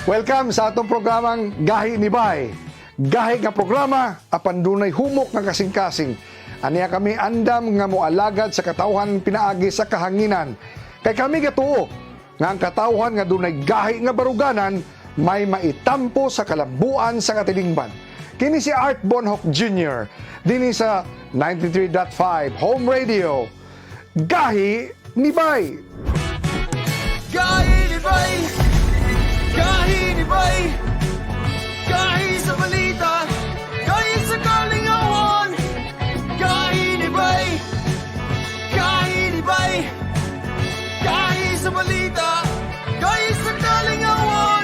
Welcome sa atong programang Gahi ni Bay. Gahi nga programa, apan dunay humok nga kasing-kasing. Aniya kami andam nga moalagad sa katawhan pinaagi sa kahanginan. Kay kami gatuo nga ang katawhan nga dunay gahi nga baruganan may maitampo sa kalabuan sa katilingban. Kini si Art Bonhoc Jr. Dini sa 93.5 Home Radio. Gahi ni Bay. Gahi ni Bay, gahi ni Bay, gahi sa balita, gahi sa kalingawan. Gahi ni Bay, gahi ni Bay, gahi sa balita, gahi sa kalingawan.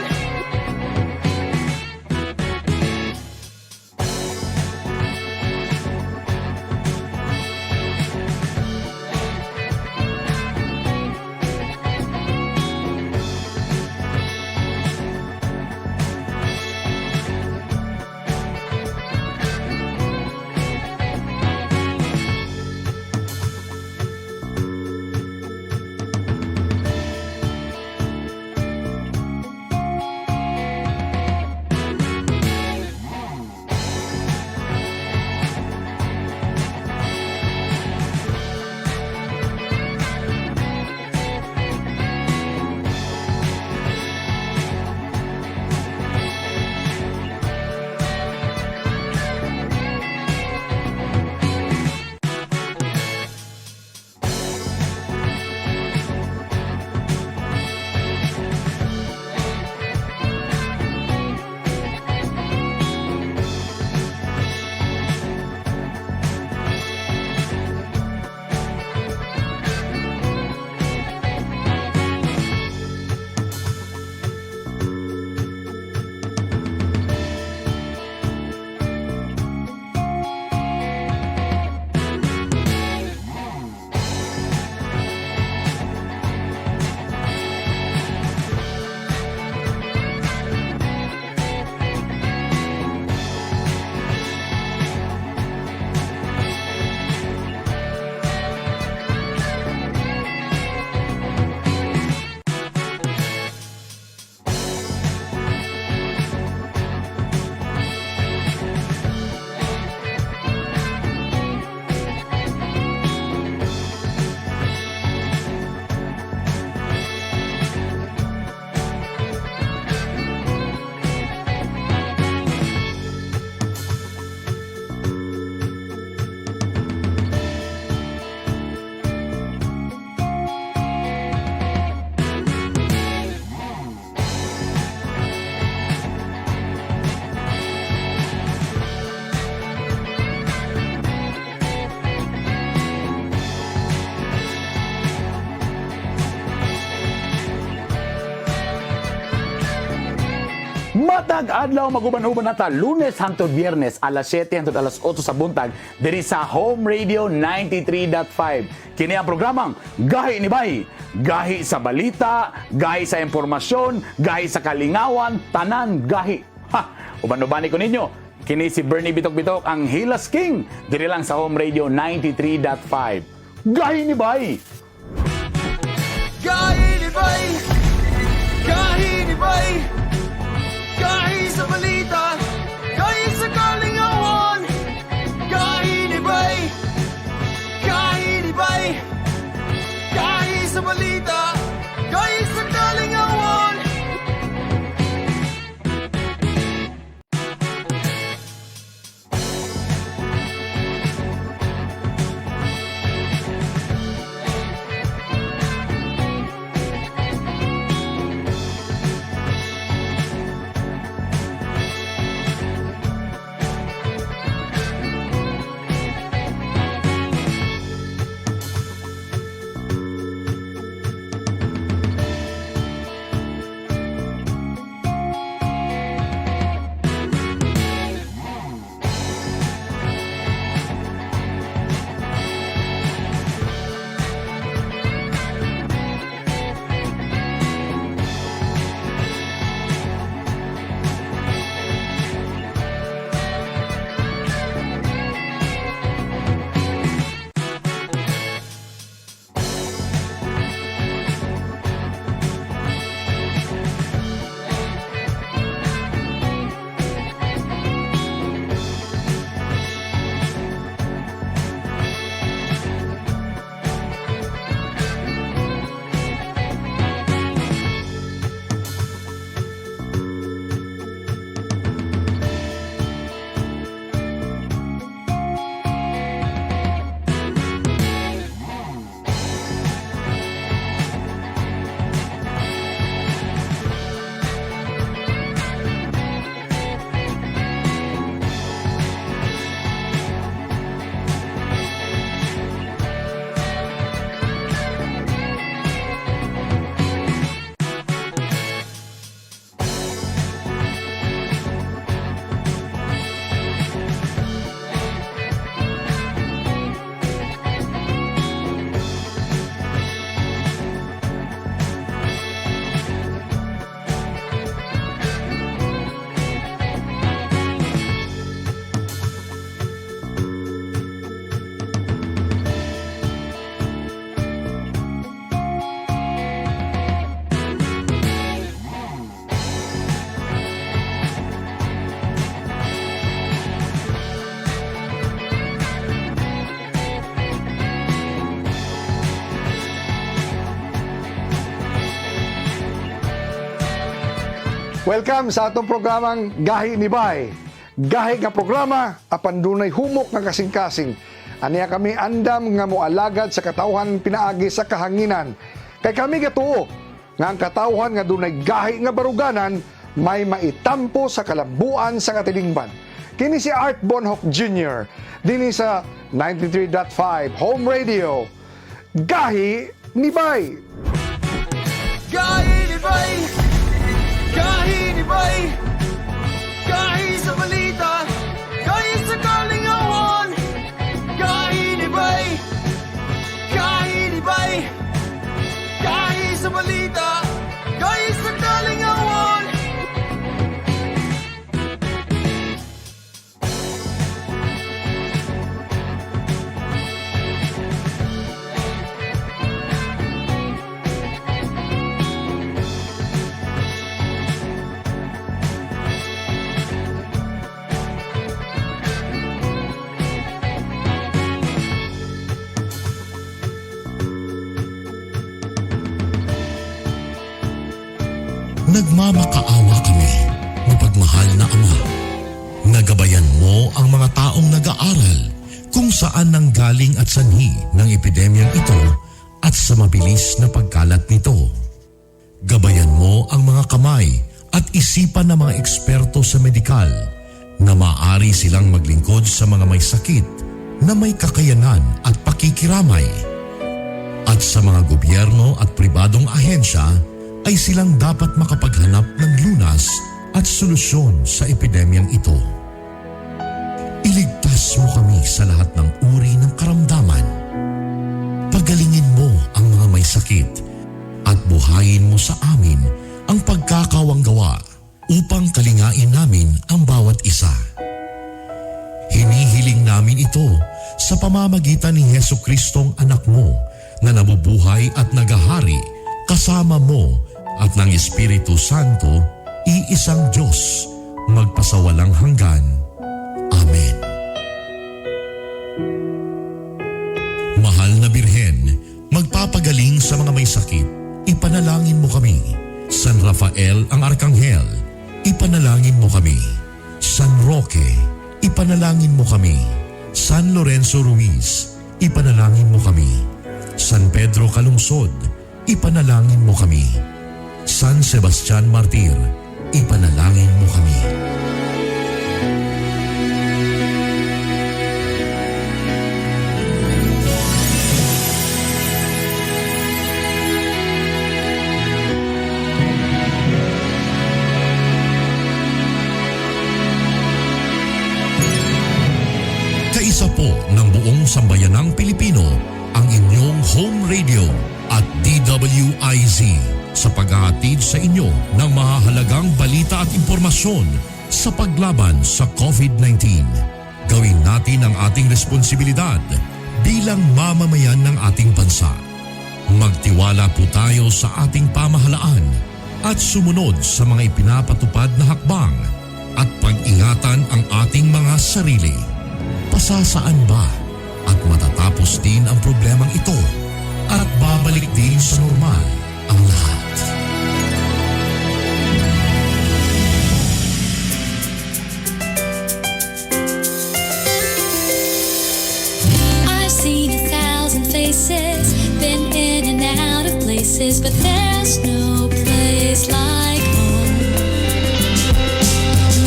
Matag adlaw maguban-uban nata Lunes hangtod Biyernes alas 7 hangtod alas 8 sa buntag diri sa Home Radio 93.5. Kini ang programang Gahi ni Bay. Gahi sa balita, gahi sa impormasyon, gahi sa kalingawan, tanan gahi. Ha, uban-ubani ko ninyo. Kini si Bernie Bitok-Bitok ang Hilas King diri lang sa Home Radio 93.5. Gahi ni Bay. Gahi ni Bay, gahi ni Bay, gahi sa balita, gahi sa kalingawan. Gahi ni Bay, gahi ni Bay, gahi sa balita, gahi sa kalingawan. Welcome sa atong programang Gahi ni Bay. Gahi nga programa apan dunay humok nga kasing-kasing. Aniya kami andam nga moalagad sa katawhan pinaagi sa kahanginan. Kay kami gatuo nga ang katawhan nga dunay gahi nga baruganan may maitampo sa kalabuan sa katilingban. Kini si Art Bonhoc Jr. Dinhi sa 93.5 Home Radio. Gahi ni Bay. Gahi ni Bay, gahi ni Bay, gahi sa balita, gahi sa kalingawan. Gahi ni Bay, gahi ni Bay, gahi sa balita, gahi sa kalingawan. Nagmamakaawa kami, mapagmahal na Ama. Nagabayan mo ang mga taong nag-aaral kung saan nanggaling at sanhi ng epidemyang ito at sa mabilis na pagkalat nito. Gabayan mo ang mga kamay at isipan ng mga eksperto sa medikal na maaari silang maglingkod sa mga may sakit na may kakayanan at pakikiramay. At sa mga gobyerno at pribadong ahensya ay silang dapat makapaghanap ng lunas at solusyon sa epidemyang ito. Iligtas mo kami sa lahat ng uri ng karamdaman. Pagalingin mo ang mga may sakit at buhayin mo sa amin ang pagkakawanggawa upang kalingain namin ang bawat isa. Hinihiling namin ito sa pamamagitan ni Jesucristong anak mo na nabubuhay at nagahari kasama mo at ng Espiritu Santo, iisang Diyos, magpasawalang hanggan. Amen. Mahal na Birhen, magpapagaling sa mga may sakit, ipanalangin mo kami. San Rafael ang Arkanghel, ipanalangin mo kami. San Roque, ipanalangin mo kami. San Lorenzo Ruiz, ipanalangin mo kami. San Pedro Calungsod, ipanalangin mo kami. San Sebastian Martir, ipanalangin mo kami. Kaisa po ng buong sambayanang Pilipino ang inyong home radio at DWIZ sa paghahatid sa inyo ng mahahalagang balita at impormasyon sa paglaban sa COVID-19. Gawin natin ang ating responsibilidad bilang mamamayan ng ating bansa. Magtiwala po tayo sa ating pamahalaan at sumunod sa mga ipinapatupad na hakbang at pag-ingatan ang ating mga sarili. Pasasaan ba at matatapos din ang problemang ito at babalik din sa normal ang lahat. I've seen 1,000 faces, been in and out of places, but there's no place like home.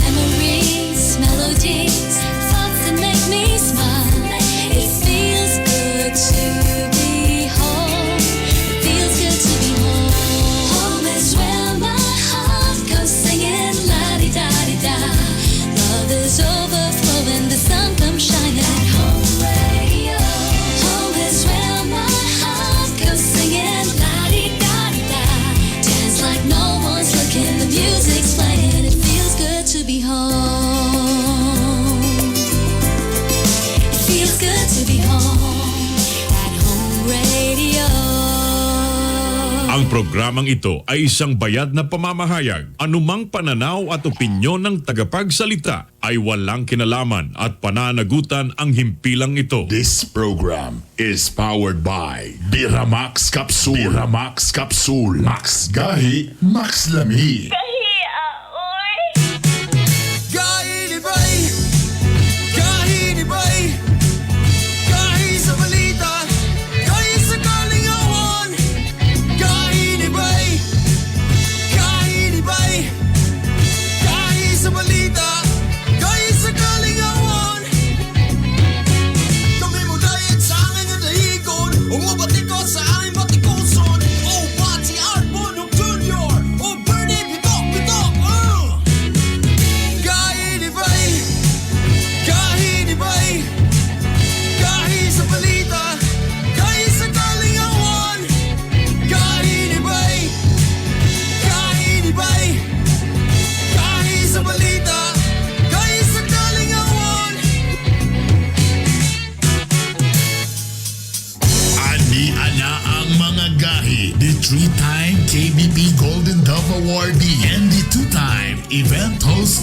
Memories, melodies, thoughts that make me smile. It feels good to be home. It feels good to be home. Home is where my heart goes singing la-di-da-di-da. Love is overflowing, the sun comes shining. Home radio. Home is where my heart goes singing la-di-da-di-da. Dance like no one's looking, the music's playing. It feels good to be home. It feels good to be home at Home Radio. Ang programang ito ay isang bayad na pamamahayag. Anumang pananaw at opinyon ng tagapagsalita ay walang kinalaman at pananagutan ang himpilang ito. This program is powered by Biramax Capsule. Biramax Capsule. Max Gahi, Max Lami. Gahi,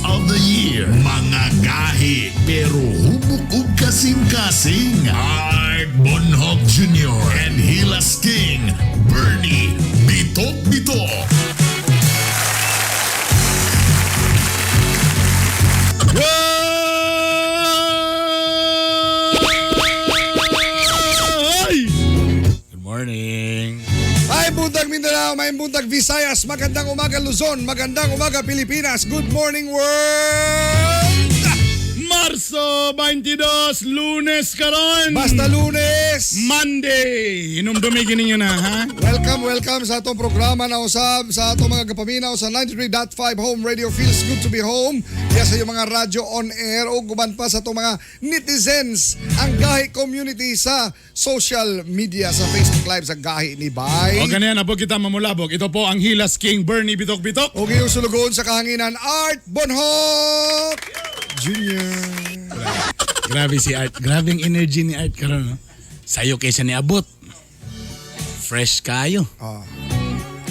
of the Year. Mga gahi pero hubog ug kasing-kasing. Art Bonhoc Jr. and Hilas King, Bernie Bitok-Bitok. Good morning. May buntag Mindanao, may buntag Visayas, magandang umaga Luzon, magandang umaga Pilipinas. Good morning world! Marso 22, Lunes karon. Basta Lunes! Monday. Inumdumi ninyo na, ha? Welcome sa atong programa na usab sa atong mga kapaminaw sa 93.5 Home Radio. Feels good to be home. Kaya sa yung mga radyo on air o guban pa sa atong mga netizens, ang Gahi community sa social media, sa Facebook Live sa Gahi ni Bay. O ganyan na po kita mamulabog. Ito po ang Hilas King Bernie Bitok-Bitok. O giyong sulugon sa kahanginan, Art Bonhoc Jr. Grabe si Art. Grabe ang energy ni Art karon, no? Sayo kaysa ni Abot. Fresh kayo.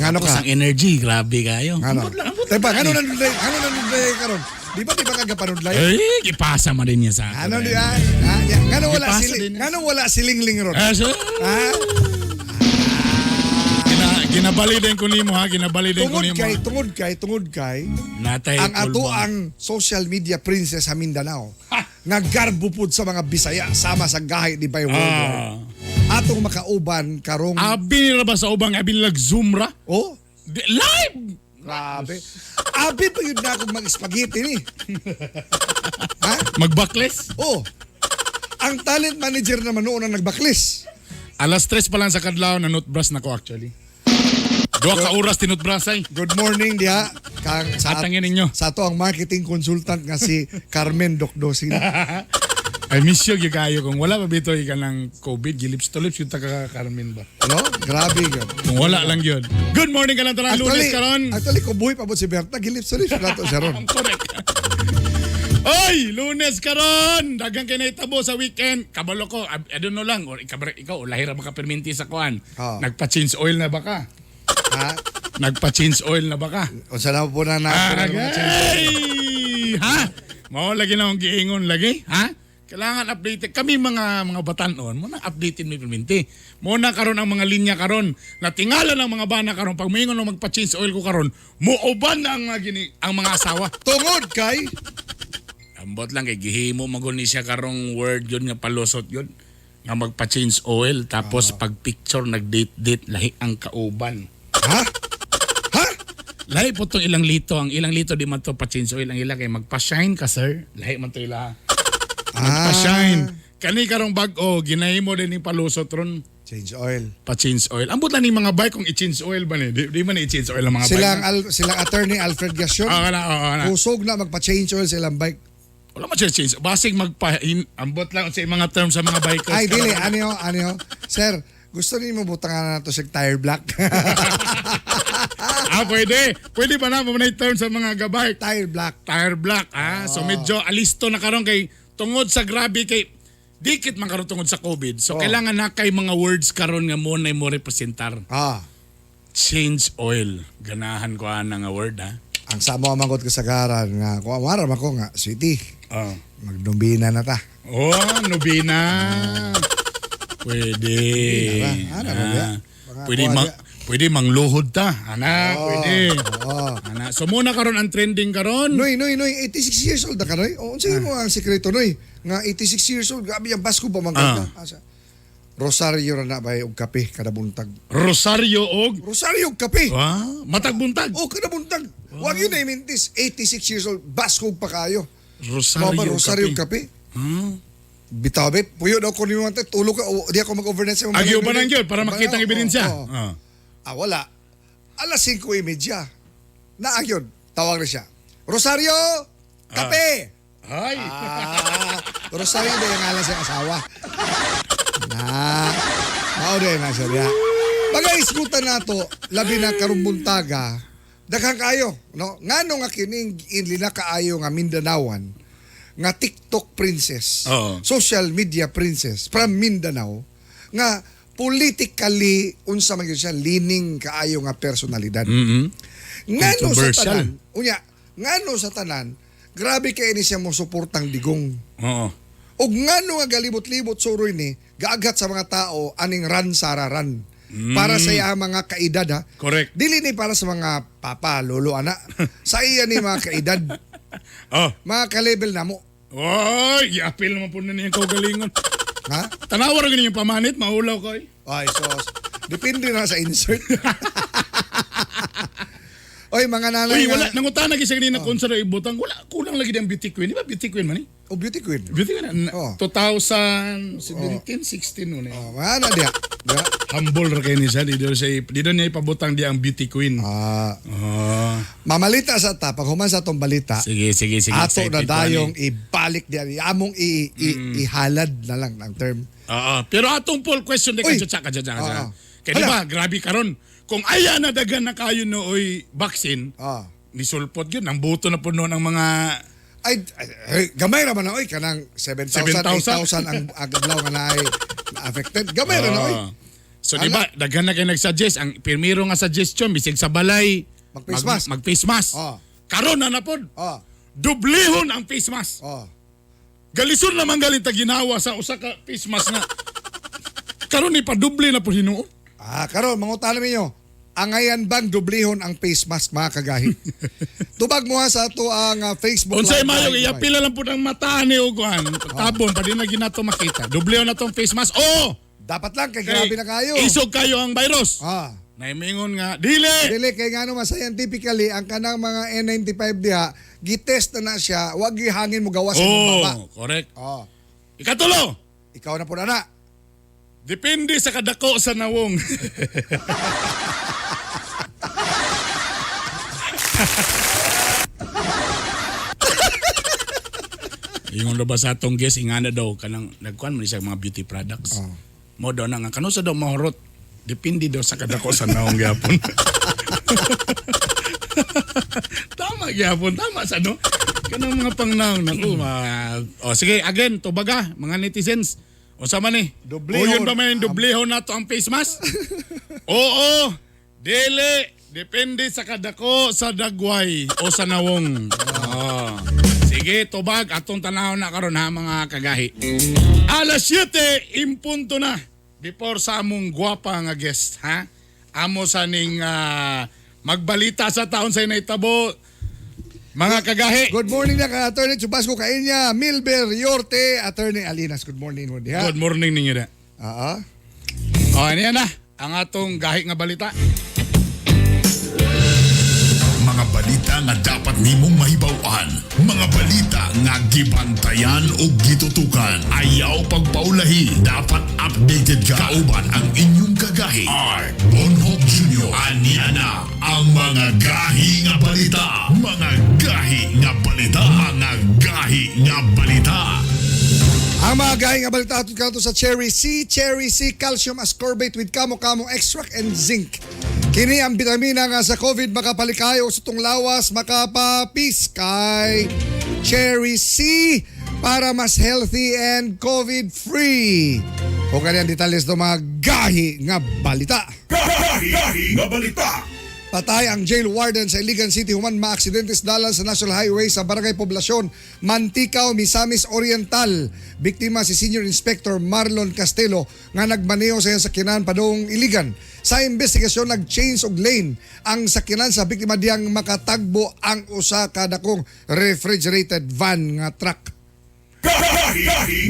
Ngano ka? Ang energy, grabe kayo. Ngano? Tepa, ngano nanudlay karon? Di ba kagapanudlay? Eh, ipasa mo din niya sa akin. Ano di ah? Ngano wala Ipasa siling? din. Ngano wala silingling ron? So, Ha? ginabali din ko nimo, ha? Ginabali din ko nimo. Tungod kay Natay ang ato kulbong. ang social media princess sa Mindanao. Naggarbo pud sa mga Bisaya sama sa Gahi di Bay World. Atong makauban karong Abi nila ba sa ubang abi nilag Zoomra? oh, Live! grabe. Abi pa yun na akong mag-spaghetti ni. Ha? Magbakles? Oh. Ang talent manager naman noon ang nagbaklis. Alas 3 pa lang sa kadlaw na notebrush na ko actually. Duha ka oras tinutbrasay. Good morning diha kang Atangin ninyo. sa ato ang marketing consultant nga si Carmen Docdosin. I miss you kayo kung wala pa bito ka ng COVID, gilips to lips yung taga Carmen ba? No? Grabe yun. Kung wala lang yun. Good morning ka lang tarang Lunes karon. Actually, kung buhay pa po si Berta, gilip-sulip siya nato siya ron. Correct. Oy, Lunes karon. Dagang kay naitabo sa weekend. Kabalo ko, I don't know lang or ikaw lahira ba ka perminti sa kuan? Nagpa-change oil na ba ka? Ha? Nagpa-change oil na ba ka? O sa na po na natin. Agay! Ha? Mao lagi na akong giingon lagi, ha? Kailangan update. Kami mga batanon, mo na updated mi perminti. Mo na karon ang mga linya karon. Natingala ng mga bana karon pag moingon no magpa-change oil ko karon, muuban na ang ang mga asawa. Tungod kay Ambot lang kay gihimo magun ni siya karong word yun nga palusot yun. Nga magpa-change oil tapos pag picture nag-date lahi ang kauban. ha? Ha? Lahi po tong ilang lito. Ang ilang lito di man to pa-change oil. Ang ilang kay magpa-shine ka sir. Lahi man to ila. Magpa-shine. Kani karong bag-o, ginahimo din ni palusot ron. Change oil. Pa-change oil. Ambot lang ni mga bike kung i-change oil ba ni? Di man i-change oil ang mga bike. Silang attorney Alfred Gasyon. Na. Kusog na magpa-change oil sa ilang bike. Wala man siya change. Basig ambot lang sa mga terms sa mga bikers. Ay, dili. Ano? Sir, gusto niyo mo butangan na to sa tire black? Pwede. Pwede ba na mamanay terms sa mga gabay? Tire black. Tire black, So medyo alisto na karon kay tungod sa grabe kay dikit man karon tungod sa COVID. So kailangan na kay mga words karon nga mo na mo representar. Change oil. Ganahan ko nga nga word, ha? Ang samo ang mangot ko sa karan nga, kung amaram ako nga, sweetie, magdumbina na ta. Oh, nubina. Pwede. Pwede mangluhod ta. Pwede. Ana, so muna karon ang trending karon. Noy, 86 years old na ka, Noy? O, sige mo ang sekreto, Noy. Nga 86 years old, gabi ang Basko pa mangkanta. Rosario na ba og kape kada buntag? Rosario og kape. Matag buntag. Kada buntag. Wag yun na imintis. 86 years old, Basko pa kayo. Rosario kape. Bitaw, bet. Puyo daw ko niyo ante. Tulog ka. Di ako mag-overnight sa mga. Agyo ba nang yun? Para makita ang ebidensya. Wala. Alas 5:30. Naagyon. Tawag na siya. Rosario! Kape! Ay! Rosario na yung alas ng asawa. Mauday na siya niya. Bagay iskutan na to, labi na karumbuntaga, daghang kayo. No? Nga nga kining inlina kaayo nga Mindanawan, nga TikTok princess, social media princess from Mindanao, nga politically unsa man gyud siya leaning kaayo nga personalidad. Ngano sa tanan, ngano sa tanan grabe kay ni siya mo suportang digong. Oo. Og ngano nga galibot-libot suroy ni gaagat sa mga tao aning ran sararan. Para sa iya mga kaedad ha. Correct. Dili ni para sa mga papa, lolo, ana. Sa iya ni mga kaedad, Oh. mga ka-level na mo. Oy, i-appeal naman po na niyang kaugalingon. Ha? Tanawa rin yung pamanit, maulaw ko eh. Ay, sos. Depende na sa insert. Oy, mga nanay Uy, nga- wala. Nangutana kasi kanina kung sa ibutang. Wala, kulang lagi ng beauty queen. Di ba beauty queen man eh? Oh, beauty queen. Beauty queen. Oh. 2017, 16 mo na eh. Oh, mga na dia. Dia. Humble ra kayo niya siya. Di doon niya ipabutang di ang beauty queen. Ah, Oh. mamalita sa ta, pag human sa tong balita, Sige. ato na Excited dayong ko, ani. ibalik diyan. Among ihalad na lang ng term. Oo. Pero atong poll question di Uy. ka kadya. Oo. Kaya di Hala. ba, grabe karon. Kung aya na dagan na kayo nooy vaccine, Ah. nisulpot yun. Ang buto na po noon ng mga... Ay, gamay naman na oy kanang 7,000, 8,000 ang adlaw nga na affected. Gamay ra na oy. So di ba, daghan na kayo nag-suggest. Ang primero nga suggestion, bisig sa balay, Mag-face mask. Mag-face mask. Oh. Karon na pod. Oh, Dublihon ang face mask. oh. Galison naman galit ta ginawa sa usa ka face mask na. Karon ni padubli na po hinuon. Karon mangutan ninyo. Angayan bang dublihon ang face mask mga kagahi? Tubag mo ha sa ato ang Facebook Unsay Live. mayo iyapila lang po ng mata ni Uguan. Tabon pa din na ginato makita. Dublihon na tong face mask. Oh! Dapat lang kay grabe na kayo. Isog kayo ang virus. Ah. Naimingon nga, dili! Dili kay ngano mas scientifically ang kanang mga N95 diha gitest na siya, wag gihangin mo gawas sa baba. Oh, correct. Oh. Ikatulo, Ikaw na po na. depende sa kadako sa nawong. Yung ba sa atong guest, ingana daw, kanang nagkuhan mo siya mga beauty products. Mo daw na nga, kano sa daw mahurot, depende daw sa kadako sa nawong gyapon. Tama gyapon, tama sa no? Kanang mga pangnawon. Naku, sige, again, tubaga, mga netizens. O sa man eh. Dublihon. O yun ba may dublihon na to ang face mask? Oo, dili. Depende sa kadako, sa dagway, o sa nawong. Sige, tubag, atong tanaw na karon ha mga kagahi. Alas 7, impunto na. Before sa among gwapa nga guest, ha? Amo sa ning magbalita sa taon sa inaitabo. Mga kagahi. Good morning na ka Attorney Chubasco Kainya, Milber Yorte, Attorney Alinas. Good morning mo diha. Good morning ninyo na. O, ano yan na? Ang atong gahi nga balita. Mga balita nga dapat nimong mahibaw-an. Mga balita nga gibantayan o gitutukan. Ayaw pagpaulahi. Dapat updated ka. Kauban ang inyong kagahi. Art Bonhoff Jr. Aniana ang mga gahi nga balita. Mga gahi nga balita. Mga gahi nga balita. Ang mga gahing nga balita atud kanto sa Cherry C, calcium ascorbate with kamo-kamo extract and zinc. Kini ang bitamina nga sa COVID makapalikayo sa itong lawas, makapapis kay Cherry C para mas healthy and COVID-free. O kanyan detalles do mga gahi nga balita. Gahi nga balita. Patay ang jail warden sa Iligan City human maaksidentes dalan sa National Highway sa Barangay Poblasyon, Manticaw, Misamis Oriental. Biktima si Senior Inspector Marlon Castelo nga nagmaneho sa sakyanan padung Iligan. Sa investigasyon nag-change og lane ang sakyanan sa biktima diyang makatagbo ang usa ka dakong refrigerated van nga truck.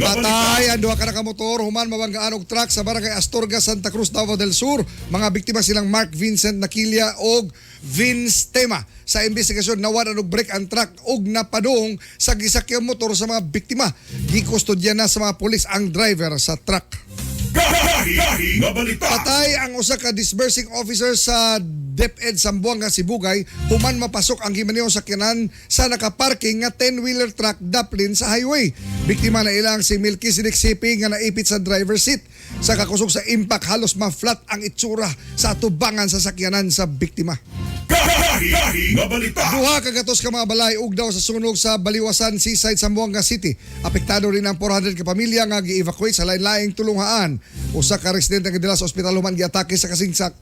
Patay ang duha ka nakamotor human mabanggaan og truck sa Barangay Astorga, Santa Cruz, Davao del Sur. Mga biktima silang Mark Vincent Nakilya og Vince Tema. Sa investigasyon nawalan og brake ang truck og napadung sa gisakyang motor sa mga biktima. Gikustodya na sa mga pulis ang driver sa truck. Patay ang usa ka disbursing officer sa DepEd Sambuanga, Sibugay human mapasok ang gimaneho sakyanan sa nakaparking nga 10-wheeler truck daplin sa highway. Biktima na ilang si Melchizedek Sipi nga naipit sa driver seat. Sa kakusog sa impact halos ma-flat ang itsura sa atubangan sa sakyanan sa biktima. Duha kagatos ka mga balay ugdaw sa sunog sa Baliwasan, Seaside, Zamboanga City. Apektado rin ang 400 ka pamilya nga gi-evacuate sa lain-laing tulunghaan. Usa ka residente nga dila sa ospital human giatake sa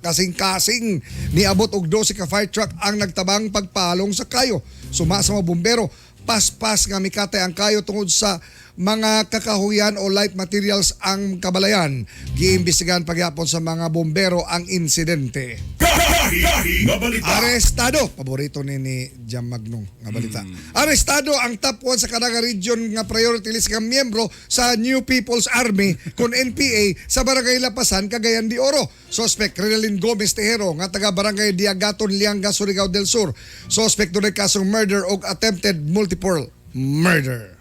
kasing-kasing ni abot og 12 ka fire truck ang nagtabang pagpalong sa kayo. Suma sa mga bumbero, paspas nga mikatay ang kayo tungod sa mga kakahuyan o light materials ang kabalayan. Giimbestigahan pagyapon sa mga bombero ang insidente. Gahi nga balita. Arestado, paborito ni Jam Magnong nga balita. Arestado ang top 1 sa Caraga Region nga priority list nga miyembro sa New People's Army kon NPA sa Barangay Lapasan, Cagayan de Oro. Suspect Renalyn Gomez Tejero nga taga Barangay Diagaton, Lianga, Surigao del Sur. Suspect dunay kasong murder o attempted multiple murder.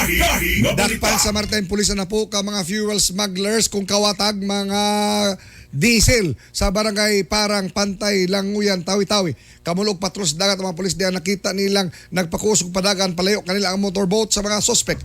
Gahi nga balita. Dakpan sa Maritime Police na po ka mga fuel smugglers kung kawatag mga diesel sa barangay Parang Pantay, Languyan, Tawi-Tawi. Kamulog patros dagat ang mga pulis diyan nakita nilang nagpakusog padagan palayo kanila ang motorboat sa mga suspect.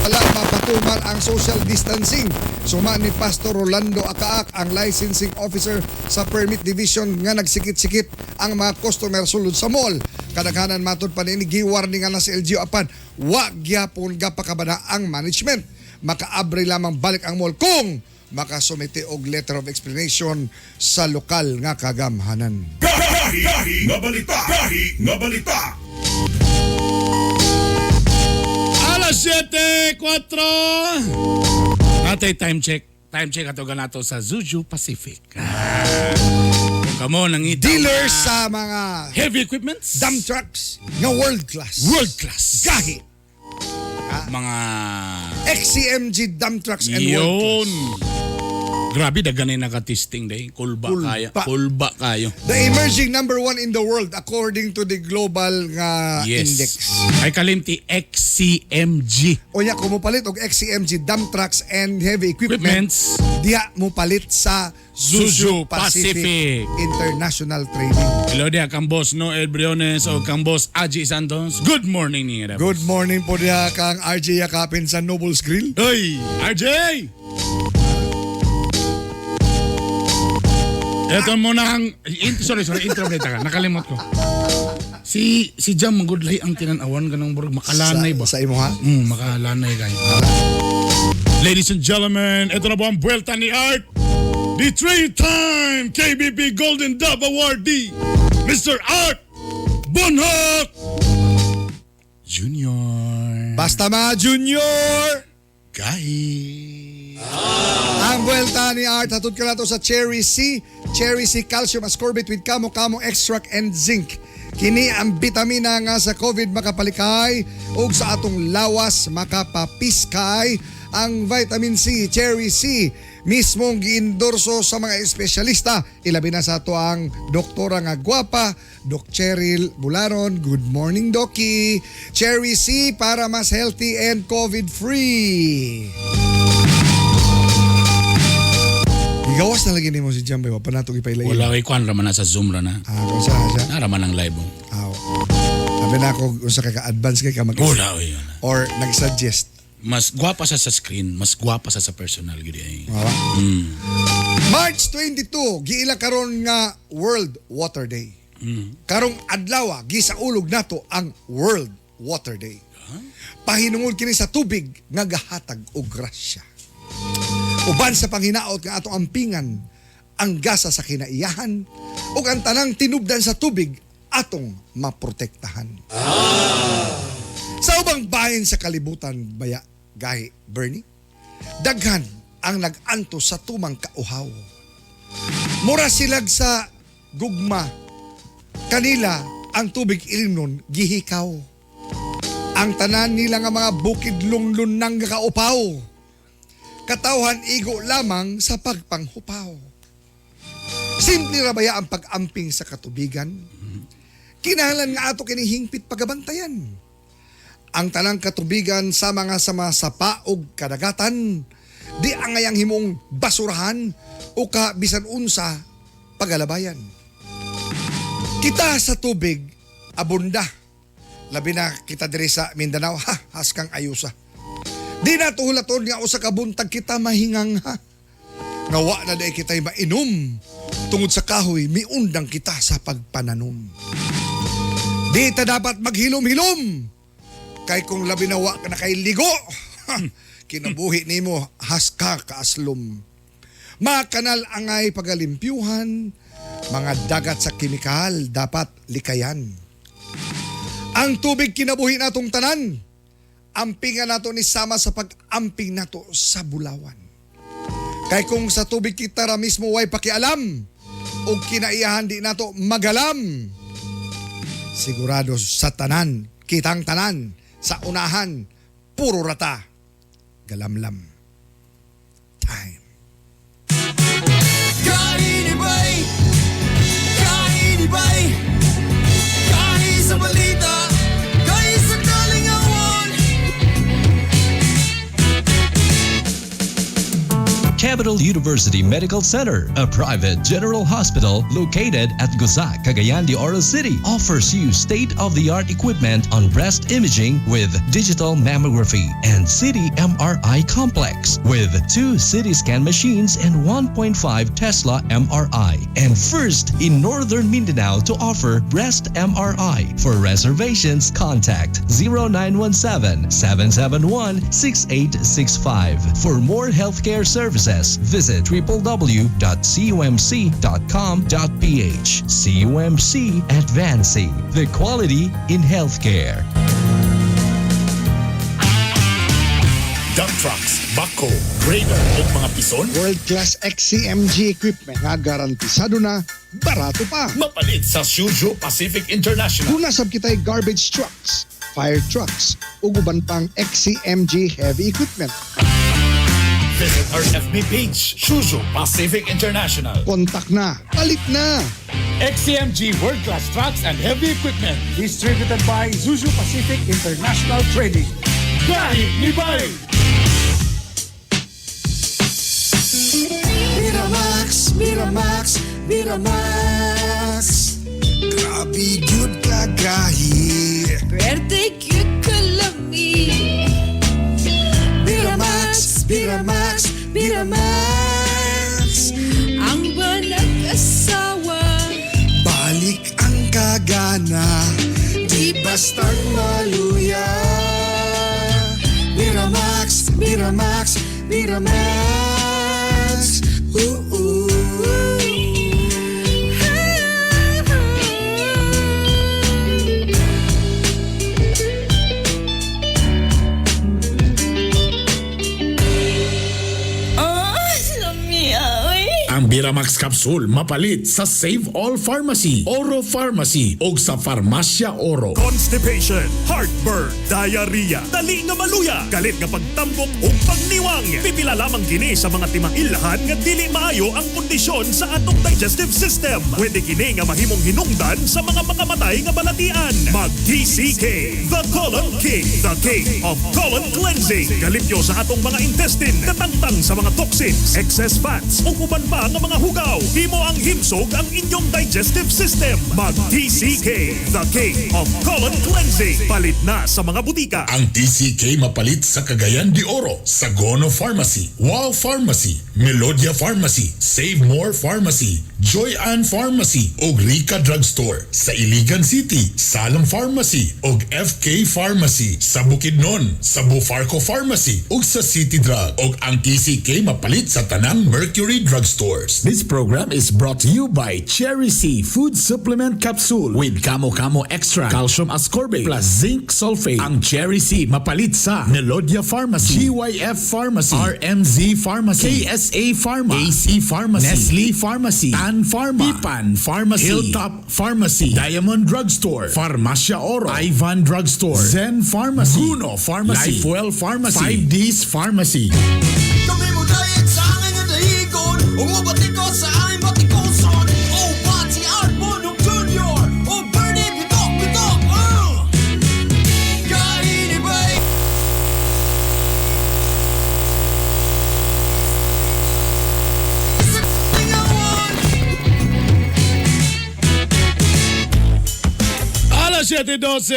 Wala mapatuman ang social distancing. Suma ni Pastor Rolando Akaak, ang licensing officer sa Permit Division nga nagsikit-sikit ang mga customer sulod sa mall. Kadaghanan matod pa ni giwarning na sa LGU apan wa gyapon gapakabana ang management. Makaabre lamang balik ang mall kung makasumite og letter of explanation sa lokal nga kagamhanan. Gahi nga balita. Gahi nga balita. Alas 7:04. Natay time check. Time check ato ganato sa Zuju Pacific. Kung kamo nangita Dealer sa mga heavy equipments, dump trucks nga world class. world class. Gahi. Mga XCMG dump trucks and world yun. class. Grabe daganay nakatisting day. Kulba kaya. Kulba. Kulba kayo. The emerging number 1 in the world according to the global nga index. Ay kalimti XCMG. O nya kung mo palit og XCMG dump trucks and heavy Equipments. diha mo palit sa Zuzu Zuzu Pacific Pacific. International Trading. Hello dia kang boss Noel Briones o kang boss Aji Santos. Good morning niya. Good morning po diha kang RJ Yakapin sa Noble's Grill. Hoy, RJ! Ito muna ang sorry, intro ulit ka. Nakalimot ko. Si Jam magudlay ang tinanawan ganang burg makalanay ba? Sa imo ha? Makalanay kayo. Ladies and gentlemen, ito na po ang buwelta ni Art. The 3-time KBP Golden Dove Awardee, Mr. Art Bonhoc Junior. Basta ma Junior. Gahi. Ang buwelta ni Art hatod ka nato sa Cherry C. Cherry C calcium ascorbate with kamo extract and zinc. Kini ang bitamina nga sa COVID makapalikay ug sa atong lawas makapapiskay. Ang vitamin C, Cherry C, mismong giendorso sa mga espesyalista. Ilabi na sa ato ang doktora nga gwapa, Doc Cheryl Bularon. Good morning, Doki. Cherry C para mas healthy and COVID-free. Igawas na lagi ni mo si Jambay. Wapa na itong ipailay. Wala kay Kwan raman na sa Zoom ra na. Kung saan siya? Naraman ang live mo. Sabi na ako kung sa kaka-advance kay ka mag- Wala oy. or nag-suggest. Mas gwapa sa screen, mas gwapa sa personal gid ay. Wala? March 22, giila karon nga World Water Day. Karong adlaw, gisaulog nato ang World Water Day. Pahinungod kini sa tubig nga gahatag og grasya. Uban sa panghinaot nga atong ampingan ang gasa sa kinaiyahan ug ang tanang tinubdan sa tubig atong maprotektahan. Sa ubang bahin sa kalibutan baya gahi Bernie, daghan ang nag-anto sa tumang kauhaw. Mura silag sa gugma, kanila ang tubig ilimnon gihikaw. Ang tanan nila nga mga bukid lunglun nang kaupaw. Katawhan igo lamang sa pagpanghupaw. Simple ra baya ang pag-amping sa katubigan? Kinahanglan nga ato kini hingpit pagabantayan. Ang tanang katubigan sa mga sama sa paog kadagatan, di angayang himong basurahan o bisan unsa pagalabayan. Kita sa tubig, abunda. Labi na kita diri sa Mindanao, haskang ayusa. Di na tuhulaton nga usa ka buntag kita mahingang Ngawa na day kita'y mainom. Tungod sa kahoy, miundang kita sa pagpananom. Di ta dapat maghilom-hilom. Kay kung labinawa ka na kay ligo, kinabuhi nimo haska kaaslom. Mga kanal angay pagalimpyuhan, mga dagat sa kimikal dapat likayan. Ang tubig kinabuhi natong tanan, ampingan nato ni sama sa pag-amping nato sa bulawan. Kay kung sa tubig kita ra mismo way pakialam, o kinaiyahan di nato magalam, sigurado sa tanan, kitang tanan, sa unahan, puro rata, galamlam. Time. Kainibay, kainibay, kahi sa balita, kahi sa kalingawan. Capital University Medical Center, a private general hospital located at Guzac, Cagayan de Oro City, offers you state-of-the-art equipment on breast imaging with digital mammography and CT MRI complex with 2 CT scan machines and 1.5 Tesla MRI, and first in Northern Mindanao to offer breast MRI. For reservations, contact 0917-771-6865. For more healthcare services, visit www.cumc.com.ph. CUMC Advancing the Quality in Healthcare. Dump trucks, backhoe, grader o mga pison, World-class XCMG equipment nga garantisado na, barato pa. mapalit sa Shuzhou Pacific International. Kung nasab kita'y garbage trucks, fire trucks, uguban pang XCMG heavy equipment. Visit our FB page, Shuzhou Pacific International. Kontak na, palit na. XCMG World Class Trucks and Heavy Equipment. Distributed by Zuzu Pacific International Trading. Gahi ni Bay! Miramax, Miramax, Miramax. Grabe good kagahi. Birthday cute kalami. Miramax, Miramax, Miramax. Ang banag asawa. Balik ang kagana, di bastang maluya. Miramax, Miramax, Miramax. Ooh. Ang Biramax Capsule mapalit sa Save All Pharmacy, Oro Pharmacy o sa Farmasya Oro. Constipation, heartburn, diarrhea, dali nga maluya, galit nga pagtambok o pagniwang. Pipila lamang kini sa mga timailhan nga dili maayo ang kondisyon sa atong digestive system. Pwede kini nga mahimong hinungdan sa mga makamatay nga balatian. Mag-DCK, the Colon King, the King of Colon Cleansing. Galimpyo sa atong mga intestine, katangtang sa mga toxins, excess fats, o uban pa nga mga hugaw. Himo ang himsog ang inyong digestive system. Mag-DCK, the King of Colon Cleansing. Palit na sa mga butika. Ang TCK mapalit sa Cagayan de Oro, Sagono Pharmacy, Wow Pharmacy, Melodia Pharmacy, Save More Pharmacy, Joy Ann Pharmacy ug Rica Drugstore. Sa Iligan City, Salam Pharmacy ug FK Pharmacy. Sa Bukidnon, sa Bufarco Pharmacy ug sa City Drug. Ug ang TCK mapalit sa tanang Mercury Drugstores. This program is brought to you by Cherry C Food Supplement Capsule with Kamo Kamo Extra, Calcium Ascorbate plus Zinc Sulfate. Ang Cherry C mapalit sa Melodia Pharmacy, GYF Pharmacy, RMZ Pharmacy, KSA Pharma, AC Pharmacy, Nestle Pharmacy, Tan Pharma, Pipan Pharmacy, Hilltop Pharmacy, Diamond Drugstore, Farmasya Oro, Ivan Drugstore, Zen Pharmacy, Bruno Pharmacy, Lifewell Pharmacy, 5D's Pharmacy. Kami mo dayag sa angin at dahigon, umabati ko sa aming batikoson. O Pati Arbonong Jr. O Bernie Bitok Bitok. Kainibay. Sa kalingawan. Alas 7:12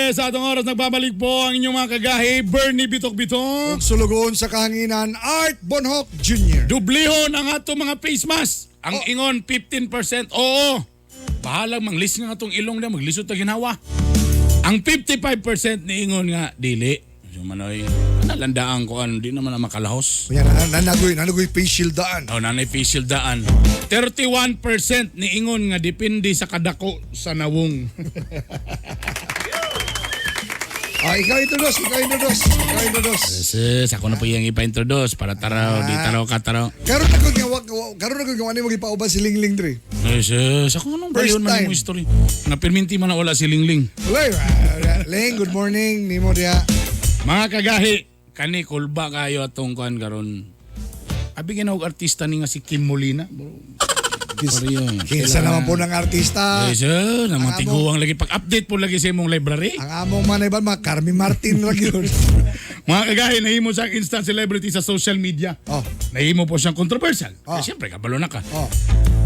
sa atong oras nagbabalik po ang inyong mga kagahi, Bernie Bitok Bitok. Sulugon sa kahanginan, Art Bonhoc Jr. Dublihon ang ato mga face mask. Ang ingon 15%. Oo. Bahala manglis nga atong ilong na maglisod ta ginawa. Ang 55% niingon nga dili. So manoy nalandaan ko ano di naman na makalahos. Yan, nanagoy facial daan. Oh, nanay facial daan. 31% niingon nga depende sa kadako sa nawong. Ikaw introduce. Sis, ako na po yung ipa-introduce para taraw, di taraw ka taraw. Karon na kung gawa ni mo gipauban si Lingling Dre. Sis, ako nung First baliwan man time. yung history. Napirminti man na wala si Lingling. Uy, Ling, good morning. Nimo dia. Mga kagahi, kani kulba kayo atong kuan karon. Abi ginawag artista ni nga si Kim Molina, bro. Kinsa naman po ng artista. Yes, naman tiguang lagi pag-update po lagi sa imong library. Ang among man ba mga Carmi Martin ra gyud. Mga kagahi, nahimo siyang instant celebrity sa social media. Oh. Nahimo po siyang controversial. Eh, siyempre, kabalo na ka. Oh.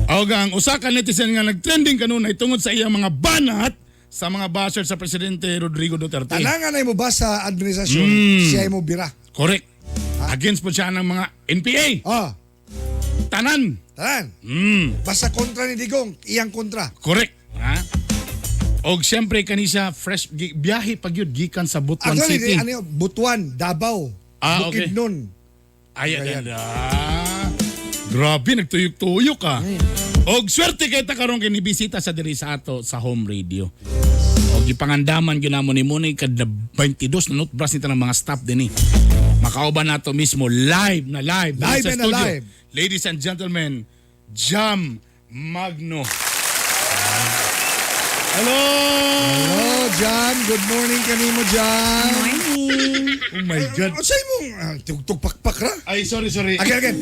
O ang usa ka netizen nga nagtrending kanunay tungod sa iyang mga banat sa mga basher sa Presidente Rodrigo Duterte. Tanangan ay mo ba sa administrasyon siya ay mo bira. Correct. Against po siya ng mga NPA. Oh. Tanan. Basta kontra ni Digong, iyang kontra. Correct. Ha? Og siyempre kanisa fresh biyahe pag yun gikan sa Butuan Actually, City. ano yun, Butuan, Davao, Okay. Bukidnon. Ayan. Grabe, nagtuyok-tuyok ka. Og swerte kay ta karon kini bisita sa diri sa ato sa home radio. Og gipangandaman gyud namo ni Munay kada 22 na notebrush nito ng mga staff dinhi. Makauban nato mismo live na live Live sa and studio. alive. Ladies and gentlemen, Jam Magno. Hello! Hello, Jan. Good morning kanimo, Jan. Morning. Oh my God. Ano sa'yo mong tugtog pakpak ra? Ay, sorry. Again.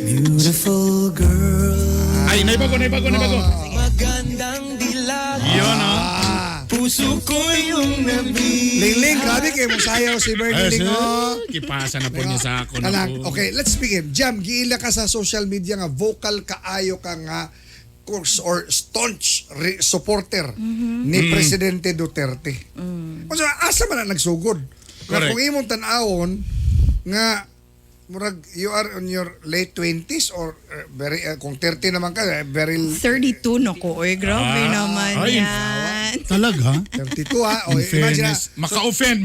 Ay, naibago. Magandang dilag, Yun, puso ko yung Lingling, grabe kayo mong sayaw si Bernie Ling. Kipasa na po niya sa ako na Alang, po. okay, let's begin. Jam, giila ka sa social media nga vocal kaayo ka nga course or staunch supporter ni Presidente Duterte. Kasi asa man na nagsugod. Nga Correct. kung imong tan-awon nga murag you are on your late 20s or very kung 30 naman ka very 32 na ko. Oy, grabe naman ay, yan. Talaga? 32 ha. O In imagine fairness, maka-offend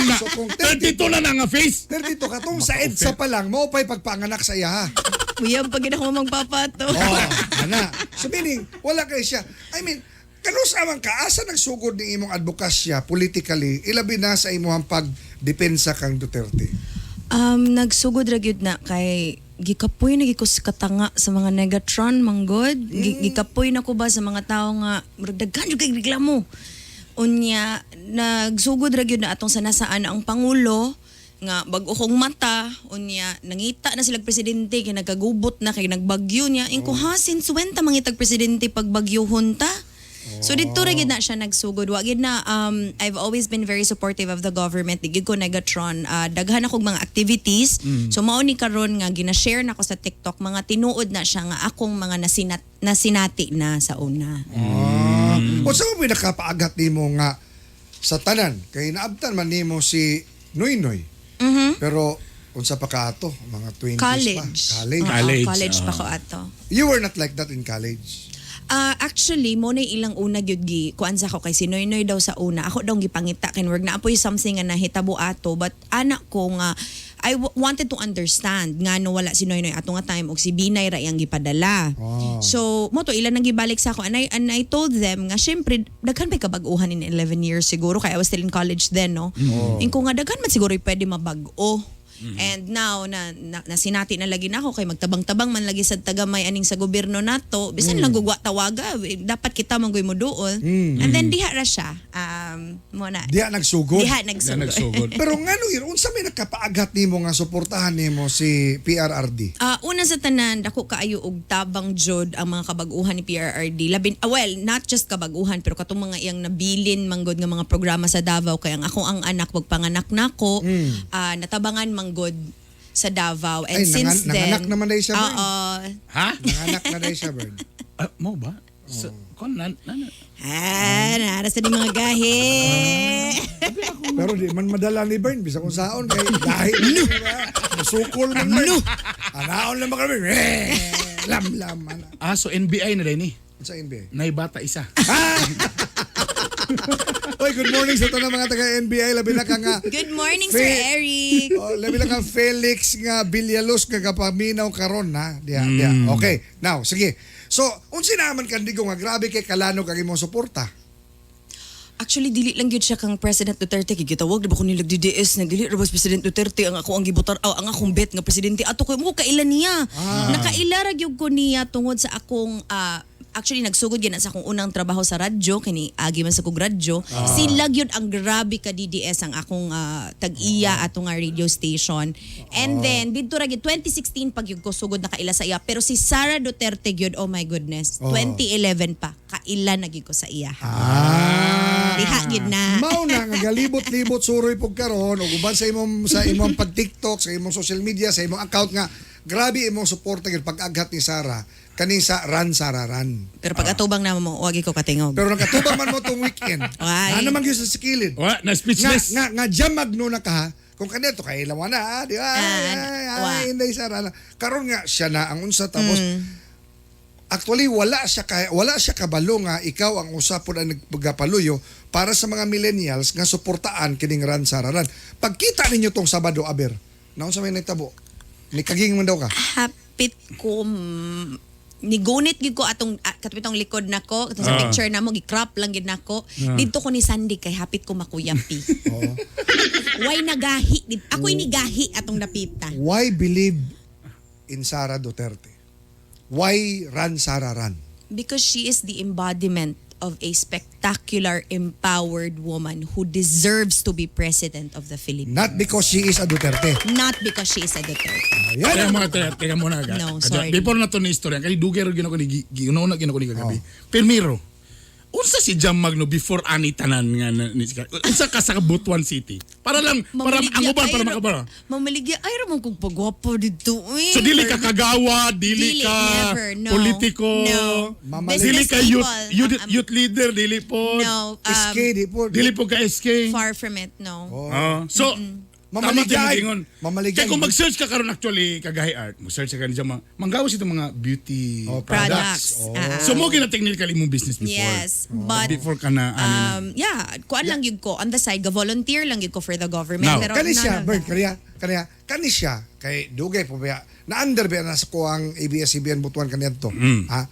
na. so kung 32 na nga face. 32 ka tong sa EDSA pa lang mo pa'y pagpanganak sa iya ha. Uyab, pag ako magpapato. Ana. So meaning, wala kayo siya. I mean, kanus amang kaasa nagsugod ng imong advokasya politically, ilabi na sa imong pagdepensa kang Duterte. Nagsugod ra gyud na kay gikapoy na gikos katanga sa mga negatron manggod. Gikapoy na ko ba sa mga tao nga murag daghan jud kay reklamo. Unya nagsugod ra gyud na atong sanasaan ang pangulo nga bag-o kong mata unya nangita na sila presidente kay nagkagubot na kay nagbagyo niya inko ha since when ta mangitag presidente pag bagyohon ta. So dito ra gid na siya nagsugod wa gid na I've always been very supportive of the government digid ko negatron daghan akong mga activities so mao ni karon nga gina-share nako sa TikTok mga tinuod na siya nga akong mga nasinati na sa una. O sa mo pinakapaagat nimo nga sa tanan kay naabtan man nimo si Noynoy. Pero unsa pa ka ato mga 20s College. pa. College. College pa ko ato. You were not like that in college. Actually, mo na ilang una gyud gi kuan sa ko kay si Noynoy daw sa una. Ako daw gipangita kin work na apoy something nga nahitabo ato but anak ko nga I wanted to understand nga no wala si Noynoy ato nga time og si Binay ra iyang gipadala. So mo to ilan nang gibalik sa ako and I told them nga syempre daghan pa kabag-uhan in 11 years siguro kay I was still in college then no. Inko nga daghan man siguro pwede mabag-o. And now na sinati na lagi na ako kay magtabang-tabang man lagi sa tagamay aning sa gobyerno nato bisan lang gugwa tawaga dapat kita manggoy mo duol and then diha ra siya mo na Diha nagsugod. nagsugod. Pero ngano yun unsa may nakapaagat nimo nga suportahan nimo si PRRD? Una sa tanan dako kaayo og tabang jud ang mga kabag-uhan ni PRRD labin well not just kabag-uhan pero katong mga iyang nabilin manggod nga mga programa sa Davao kay ang akong ang anak pagpanganak nako natabangan manggod sa Davao and Ay, since then nanganak naman dahil siya, Bern. Ha? Nanganak na dahil siya, Bern. Mo ba? Kon naras na mga gahe. Pero di man madala ni Bern bisa kung saon kay dahil masukol man Bern. Anaon lang ba kami? Lam. so NBI na rin eh. Sa NBA. Naibata isa. Oy, good morning sa tanang mga taga-NBA. Labi na ka nga. Good morning, Sir Eric. Labi na ka Felix nga Villalos nga kapaminaw karon na. Diya. Okay. Now, sige. So, unsi naman kandigo nga grabe kay kalano kag imong suporta. Actually, dili lang yun siya kang President Duterte. Kikitawag, diba ko nilag DDS na dili rabas President Duterte ang ako ang gibutar, ang akong bet nga presidente. Ato ko mo, kaila niya. Nakailarag yung ko niya tungod sa akong, actually, nagsugod yan sa akong unang trabaho sa radyo, kini agi man sa kong radyo. Silag yun ang grabe ka DDS ang akong tag-iya atong nga radio station. And then, dito ragi, 2016 pag yung ko sugod na kaila sa iya. Pero si Sara Duterte yun, oh my goodness, 2011 pa, kaila naging ko sa iya. Diha gid na. Mao na nga galibot-libot suroy pug karon ug uban sa imong pag-TikTok, sa imong social media, sa imong account nga grabe imong suporta gid pag-aghat ni Sara kaning sa Ran Sara Ran. Pero pag atubang na mo, wagi ko katingog. Pero nakatubang man mo tong weekend. Ay. Ano man gyud sa sikilid. Wa, na speechless. Nga jamagno na ka. Kung kanito kay lawan na, di ba? Ay, hindi Sara. Karon nga siya na ang unsa tapos actually wala siya kabalo nga ikaw ang usapon ang nagpagapaluyo para sa mga millennials nga suportaan kining Ran Sara Ran. Pagkita ninyo tong Sabado aber, naon sa may nagtabo? Ni kaging man daw ka. Hapit ko nigunit gid ko atong katong likod nako katong sa picture namo gi-crop lang gid nako didto ko ni Sandy kay hapit ko makuyampi. Why nagahi ako ini gahi atong napita. Why believe in Sara Duterte? Why Ran Sara Ran? Because she is the embodiment of a spectacular, empowered woman who deserves to be president of the Philippines. Not because she is a Duterte. Not because she is a Duterte. Kaya mga teka muna agad. No, sorry. Before na to ni istorya, kay dugero ginako ni ginauna ginako ni kagabi. Primero, unsa si Jam Magno before ani tanan nga unsa ka sa Butuan City? Para lang para ang uban para makabara. Mamaligya ay ra man kog pagwapo dito. So dili ka kagawa, dili ka never, no. politiko, No. dili ka Business people. youth leader, dili po. No. SK di po. Dili po ka SK. Far from it, no. So, Mamaligay. Kaya kung mag-search ka karon actually kagahi art, mag-search ka kanina manggawas itong mga beauty Products. So mo technically imong business before. Yes, but before ka na yeah, kuan lang yun ko on the side, volunteer lang yun ko for the government. Now, Pero Kani siya, none of Bert, that. kani siya, kay Dugay po ba, na-under ba na sa kuwang ABS-CBN Butuan kaniya to? Ha?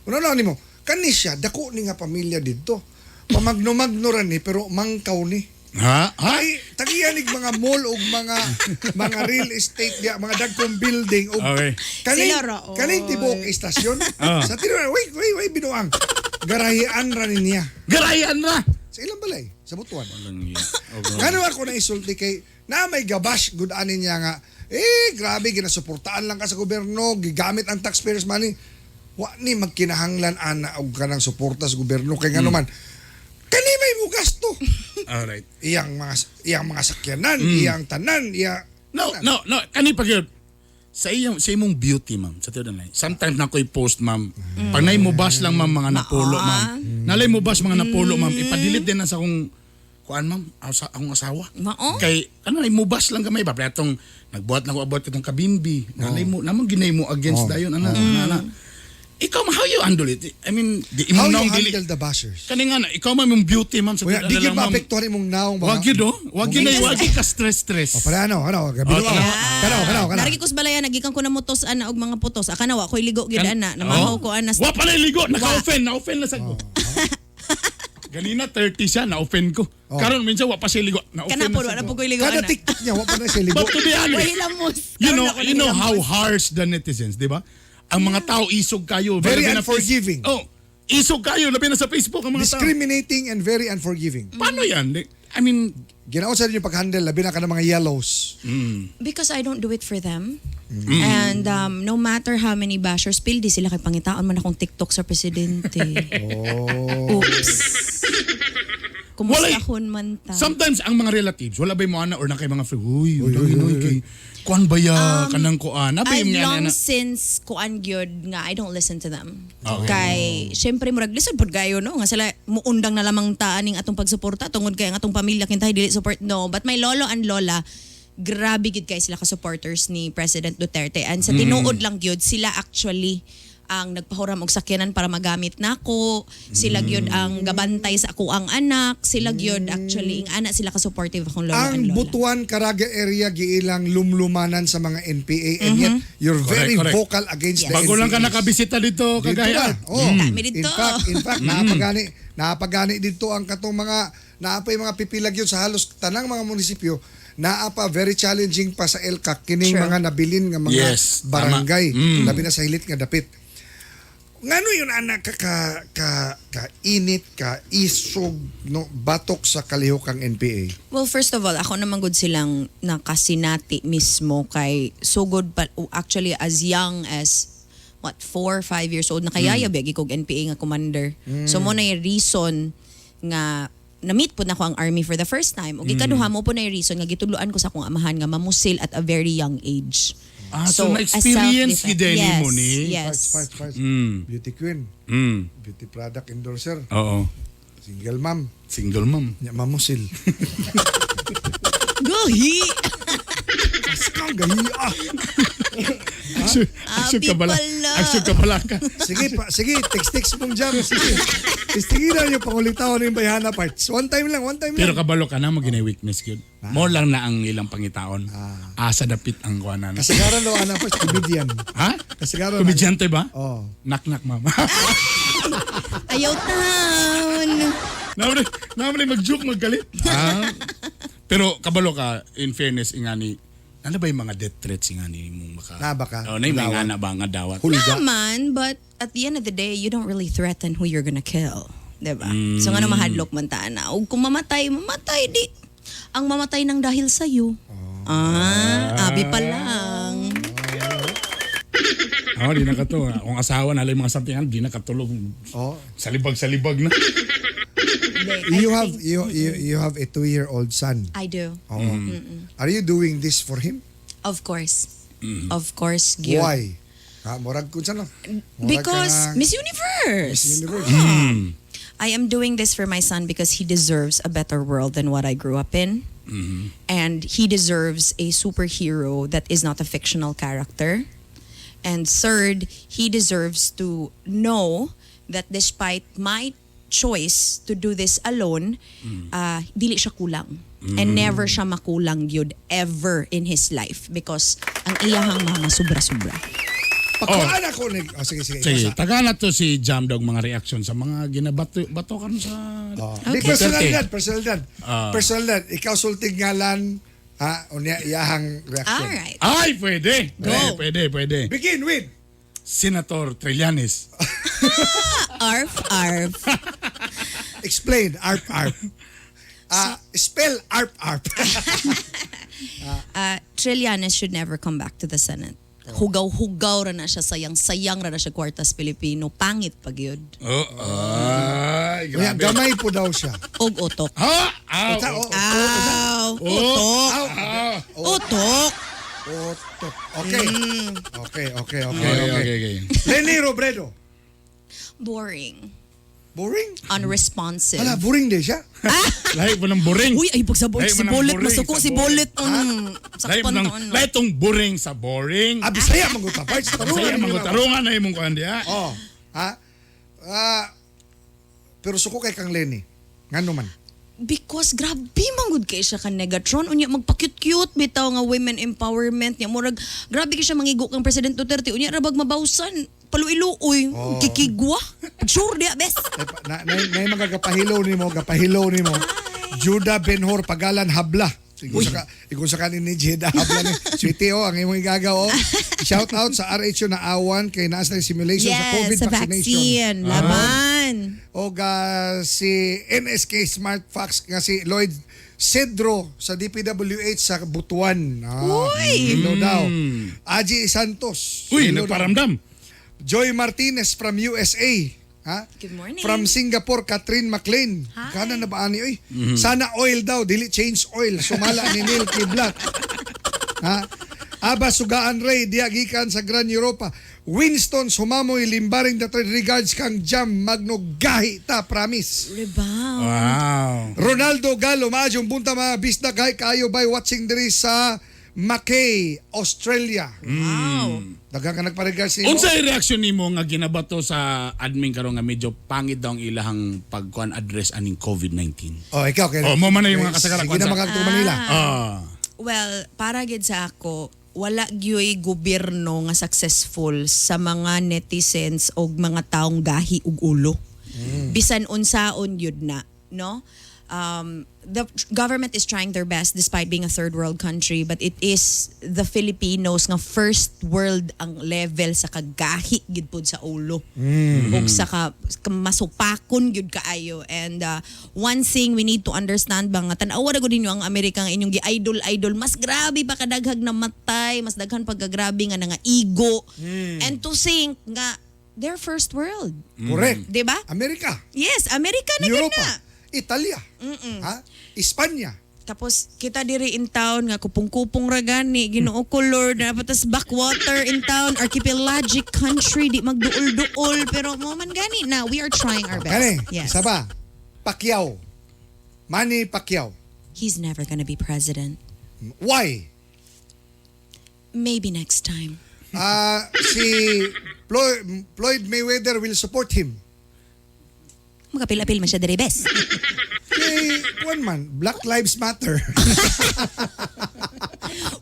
Una lang ni mo, kani siya, dako ni nga pamilya dito. Pamagno-magno ran ni, pero mangkaw ni. Ha? Ay, tagiyanig mga mall o mga real estate diya, mga dagkong building o Okay. Sila ra, oy. kaning tibok istasyon. Sa tinuan, wait, binuang. Garahian ra niya. Garayan na. Sa ilang balay, sa Butuan. Ngano ako na isulti kay na may gabash good anin niya nga grabe ginasuportaan lang ka sa gobyerno, gigamit ang taxpayers money. Wa ni magkinahanglan ana og kanang suporta sa gobyerno kay ngano man kani may mo gasto. Alright. Iyang mga sakyanan, iyang tanan, No. Kani pa gyud. Sa imong beauty, ma'am. Sa tiyo na. Sometimes na ko'y post, ma'am. Pag na'y mo bash lang, ma'am, mga napolo, ma'am. Nalay mo bash mga napolo, ma'am. Ipadelete din na sa akong kuan, ma'am, akong asawa. Mao? Kay, na'y mo bash lang kamay. Ba, itong, nagbuhat na ko abot itong kabimbi. Nalay mo, namang ginay mo against dayon. Ikaw, how you handle it? I mean, how you handle the bashers? Kani nga na, ikaw man yung beauty, ma'am. Sa Di gyud maapektuhan imong naong mga. Wag yun, Wag ka stress. Para ano, binuang. Kana. Narigi ko sa balaya, nagikan ko na mutos ana og mga putos. Aka na wa ko'y ligo gid ana. Namahaw ko ana. Wa pala ligo, na-offend na sa ko. Ganina 30 siya, na-offend ko. Karon minsan wa pa siya ligo, na-offend Kana po, na wala sa po ko. ko'y ligo Kada ana. TikTok niya wa pa na siya ligo. But to be honest, Wala lamos. you know how harsh the netizens, di ba? Ang mga tao isog kayo. Very labi na unforgiving. Isog kayo, labi na sa Facebook ang mga tao. Discriminating and very unforgiving. Paano yan? I mean, ginaon sa inyo pag-handle labi na ka ng mga yellows. Because I don't do it for them. And no matter how many bashers, pildi sila kay pangitaon man akong TikTok sa presidente. Oops. Kumustahon man ta. Sometimes ang mga relatives, wala ba yung mga or na kay mga friend, uy, kay kuan ba ya, kanang kuan. I've long since kuan gyud nga I don't listen to them. Okay. Kay syempre murag listen pud gayo no nga sila muundang na lamang ta aning atong pagsuporta tungod kay ang atong pamilya kintahi dili support no. But my lolo and lola grabe gid kay sila ka supporters ni President Duterte and sa tinuod lang gyud sila actually ang nagpahuram og sakyanan para magamit nako. Sila gyud ang gabantay sa ako ang anak. Sila gyud actually ang anak sila ka supportive akong lolo and Ang lola. Butuan, Caraga area giilang lumlumanan sa mga NPA and yet you're very Correct. vocal against the Bago lang ka NPA. nakabisita dito, Dito Kagaya. ba? Oh. Dami dito. In fact, napagani dito ang katong mga naapay mga pipilag yun sa halos tanang mga munisipyo. Naapa very challenging pa sa LCAC kining True. mga nabilin nga mga Yes, barangay, tama. labi na sa hilit nga dapit. Ngano yun anak ka init ka isog no batok sa kalihokang NPA. Well, first of all, ako naman good silang nakasinati mismo kay sugod pa actually as young as 4 or 5 years old nakayayabig kog NPA nga commander. So mo na yung reason nga na-meet po na ko ang army for the first time. O ikaduha mo po na yung reason nga gituluan ko sa akong amahan nga mamusil at a very young age. So a na-experience self-defense. gid Yes, mo ni. yes. Parts. Beauty queen, beauty product endorser, Oo. single mom, Single mom. nya mamusil. Gahi! Kang gahiya. Aksyon ka bala. pala. Aksyon ka bala ka. Sige, text mong jam. Sige. Tistigilan yung pangulitaw ng bayhana parts. One time lang. Pero kabalo ka na mo ginay weakness gyud. Mo lang na ang ilang pangitaon. Asa dapit ang kuanan. Kasagaran daw anak parts, comedian. Ha? Kasagaran. Komedyante ba? Oh. Knock mama. Ayaw town! Namre mag-joke maggalit. Pero kabalo ka in fairness ingani ano ba yung mga death threats ingani mong maka Nabaka. na yung mga na ba nga dawat. Hulga. Naman, but at the end of the day, you don't really threaten who you're gonna kill. Diba? So nga na mahadlok man ta na. O kung mamatay di. Ang mamatay ng dahil sa'yo. Abi pa lang. Di na kato. Kung asawa na lang yung mga sampingan, di na katulog. Oh. Salibag na. You have a 2-year-old son. I do. Oh. Are you doing this for him? Of course. Of course, Gio. Why? Morag kun sa no? Because Miss Universe. Miss Universe. I am doing this for my son because he deserves a better world than what I grew up in. And he deserves a superhero that is not a fictional character. And third, he deserves to know that despite my choice to do this alone, dili siya kulang. And never siya makulang yun ever in his life because ang iyahang mama sobra-sobra. Pagkaan ako ni... Oh, sige. Sige, taga na to si Jam Dog mga reaction sa mga ginabato kan sa... Okay. Personalidad. Ikaw sulting ngalan, unya iyahang reaction. Alright. Ay, pwede. Go. Pwede. Begin with... Senator Trillanes. Arf. Explain. Arp. Spell arp. Trillanes should never come back to the Senate. Hugaw-hugaw ra na siya, sayang ra na siya kwartas Pilipino. Pangit pag yun. Ay, Unya, grabe. gamay po daw siya. Og utok. Ha? Ow! Utok! Otok. Okay. Okay. Lenny Robredo. Boring. Boring? Unresponsive. Hala, boring din siya. Lahi mo ng boring. Uy, ay pagsabot Lahi si mo ng Bullet. boring Masuko sa si Bullet. Lahi tong boring sa boring. Bisaya manguta parts. Saya mangutarungan na imong kuan diha. Oh. Pero suko kay kang Lenny. Ngano man? Because grabe manggod kay siya ka Negatron. Unya magpa-cute-cute bitaw nga women empowerment niya. Murag grabe kay siya mangigo kang President Duterte. Unya rabag mabawsan. Paluiluoy. Kikigwa. Sure dia best. May mga gapahilaw ni mo. Judah Benhor Pagalan Habla. Ikon sa kanin ni Jeda Habla ni Sweetie ang imong igagaw. Shout out sa RHO na awan kay naas na simulation sa COVID sa vaccination. vaccine. Laban. O si NSK Smart Fax nga si Lloyd Cedro sa DPWH sa Butuan. Uy! Hello daw. Aji Santos. Uy, hello daw. nagparamdam. Joy Martinez from USA. Good morning. From Singapore, Catherine McLean. Hi. Kana na ba ani oy? Sana oil daw, dili change oil. Sumala ni Neil Kiblat. Aba Sugaan Ray, diagikan sa Gran Europa. Winston Sumamoy, limbaring the trade regards kang Jam Magno gahi ta, promise. Rebound. Wow. Ronaldo Galo, maayong bunta mga bisda kayo by watching diri sa Mackay, Australia. Wow. Daghang ka nagpa-regards nimo. Unsay reaksyon nimo nga ginabato sa admin karon nga medyo pangit daw ang ilahang pagkuan address aning COVID-19? Oh, ikaw kay. Oh, mo man na yung mga kasagaran Sige na kwanza. magagto Manila. Well, para gid sa ako, wala gyoy gobyerno nga successful sa mga netizens o mga taong gahi ug ulo. Bisan unsaon yun na, no? The government is trying their best despite being a third world country, but it is the Filipinos nga first world ang level sa kagahi gid pud sa ulo. Ug sa masupakon gyud kaayo. And one thing we need to understand ba nga tan-awa ra gud ninyo ang Amerika nga inyong gi-idol mas grabe pa kadaghag na matay, mas daghan pagkagrabe nga nga ego. And to think nga they're first world. Correct. 'Di ba? Amerika, Yes, Amerika na gyud Europa, na. Italia, ha? Espanya. Tapos kita diri in town nga kupong-kupong ra gani Ginoo ko Lord dapat tas backwater in town archipelagic country di magduol-duol pero mo man gani na we are trying our best. Kani, Yes. isa pa. Pacquiao. Manny Pacquiao. He's never gonna be president. Why? Maybe next time. Si Floyd Mayweather will support him. Magapil-apil man siya diri bes. Kay, kuwan man, Black Lives Matter.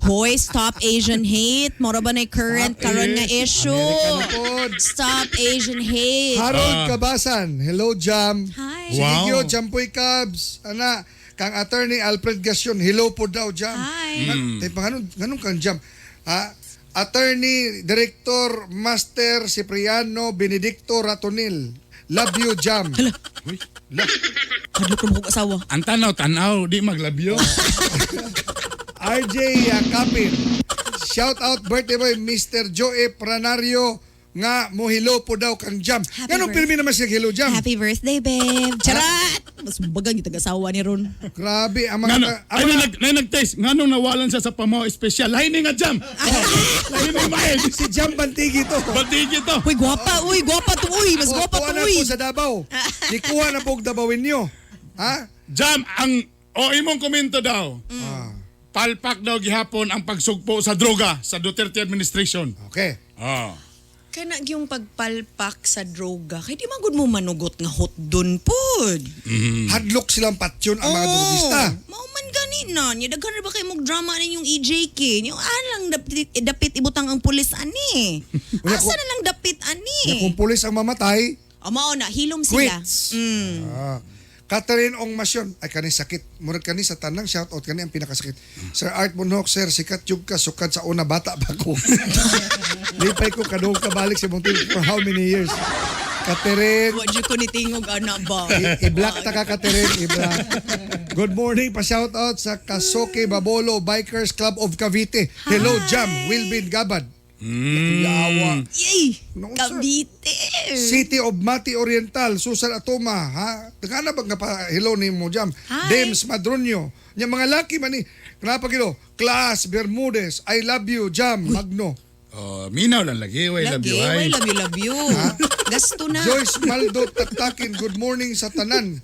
Hoy, stop Asian hate. Mora ba na current karon nga issue? American pod. Stop Asian hate. Harold Kabasan. Hello, Jam. Hi. Sinigyo, Jampoy Cubs. Ana, kang attorney Alfred Gasyon. Hello po daw, Jam. Hi. Ganun kang Jam. Attorney, Director, Master Cipriano Benedicto Ratonil. Love you, Jam. Hadlok na mo kong asawa. Ang tanaw, di maglabyo. RJ Kapin. Shout out birthday boy Mr. Joe Pranario nga mo hello po daw kang Jam. Happy Ganong birthday. pirmi naman siya hello, Jam. Happy birthday, babe. Charat! Mas bagang yung taga-asawa ni Ron. Grabe ang mga Ngano, ay nag-test. Nganong nawalan siya sa pamaw espesyal. Lain nga Jam. Lain nga Mael. si Jam Bantigi to. Batigi to. Uy, gwapa to, uy. Mas gwapa Kuha to, na uy. po sa Davao. Ikuha na po Davawin nyo. Ha? Jam, imong komento daw. Palpak daw gihapon ang pagsugpo sa droga sa Duterte administration. Okay. Kana yung pagpalpak sa droga, kay di magud mo manugot nga hot dun pod. Hadlok silang patyon ang mga drogista. Mauman gani na. Nya daghan ra ba kay mong drama ninyong EJK? Yung lang dapit ibutang ang pulis ani. Asa na lang dapit Na ani? kung pulis ang mamatay, Mao na hilom sila. quits. Catherine Ong Masyon, ay kani sakit. Murag kani sa tanang shoutout kani ang pinakasakit. Sir Art Monhok, sir, sikat yung kasukad sa una bata pa ko. Lipay ko kadung kabalik sa Montil for how many years? Catherine, Wa jud ko ni tingog ana ba. i-black ta ka Catherine, i-black. Good morning, pa-shoutout sa Kasoke Babolo Bikers Club of Cavite. Hello, Jam, Wilbin Gabad. Yawa. Yay! Noon, sir. Cavite. City of Mati Oriental, Susan Atoma, ha? Tagana ba nga pa hello ni mo, Jam? Hi. Dems Madronio. Yung mga laki man ni, kenapa kilo? Class Bermudez, I love you, Jam, Magno. Minaw lang lagi. Way love Lagi, you. ay. love you. Gasto na. Joyce Maldo Tatakin, good morning sa tanan.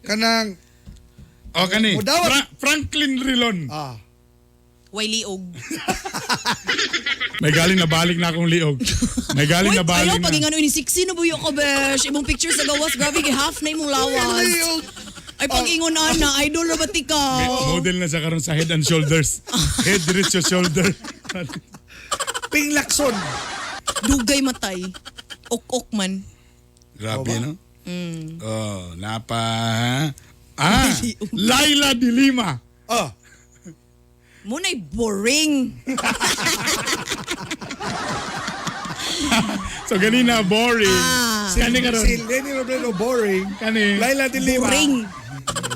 Kanang, Kani. Mudawat. Franklin Rilon. Way liog. May galing na balik na akong liog. May galing Uy, na balik ayaw, na. pag ingano ini sexy na buyo ko, besh. Imong picture sa gawas, grabe, half na imong lawas. Ay, pag ingon ana, idol na ba't ikaw? Model na sa karon sa head and shoulders. Head diretso shoulder. Ping Lacson. Dugay matay. Ok-ok man. Grabe, no? Napa. Laila de Lima. Muna'y boring. So, ganina, boring. Kani karon. Si Lenny Robredo, boring. Kani. Laila de Lima. Boring.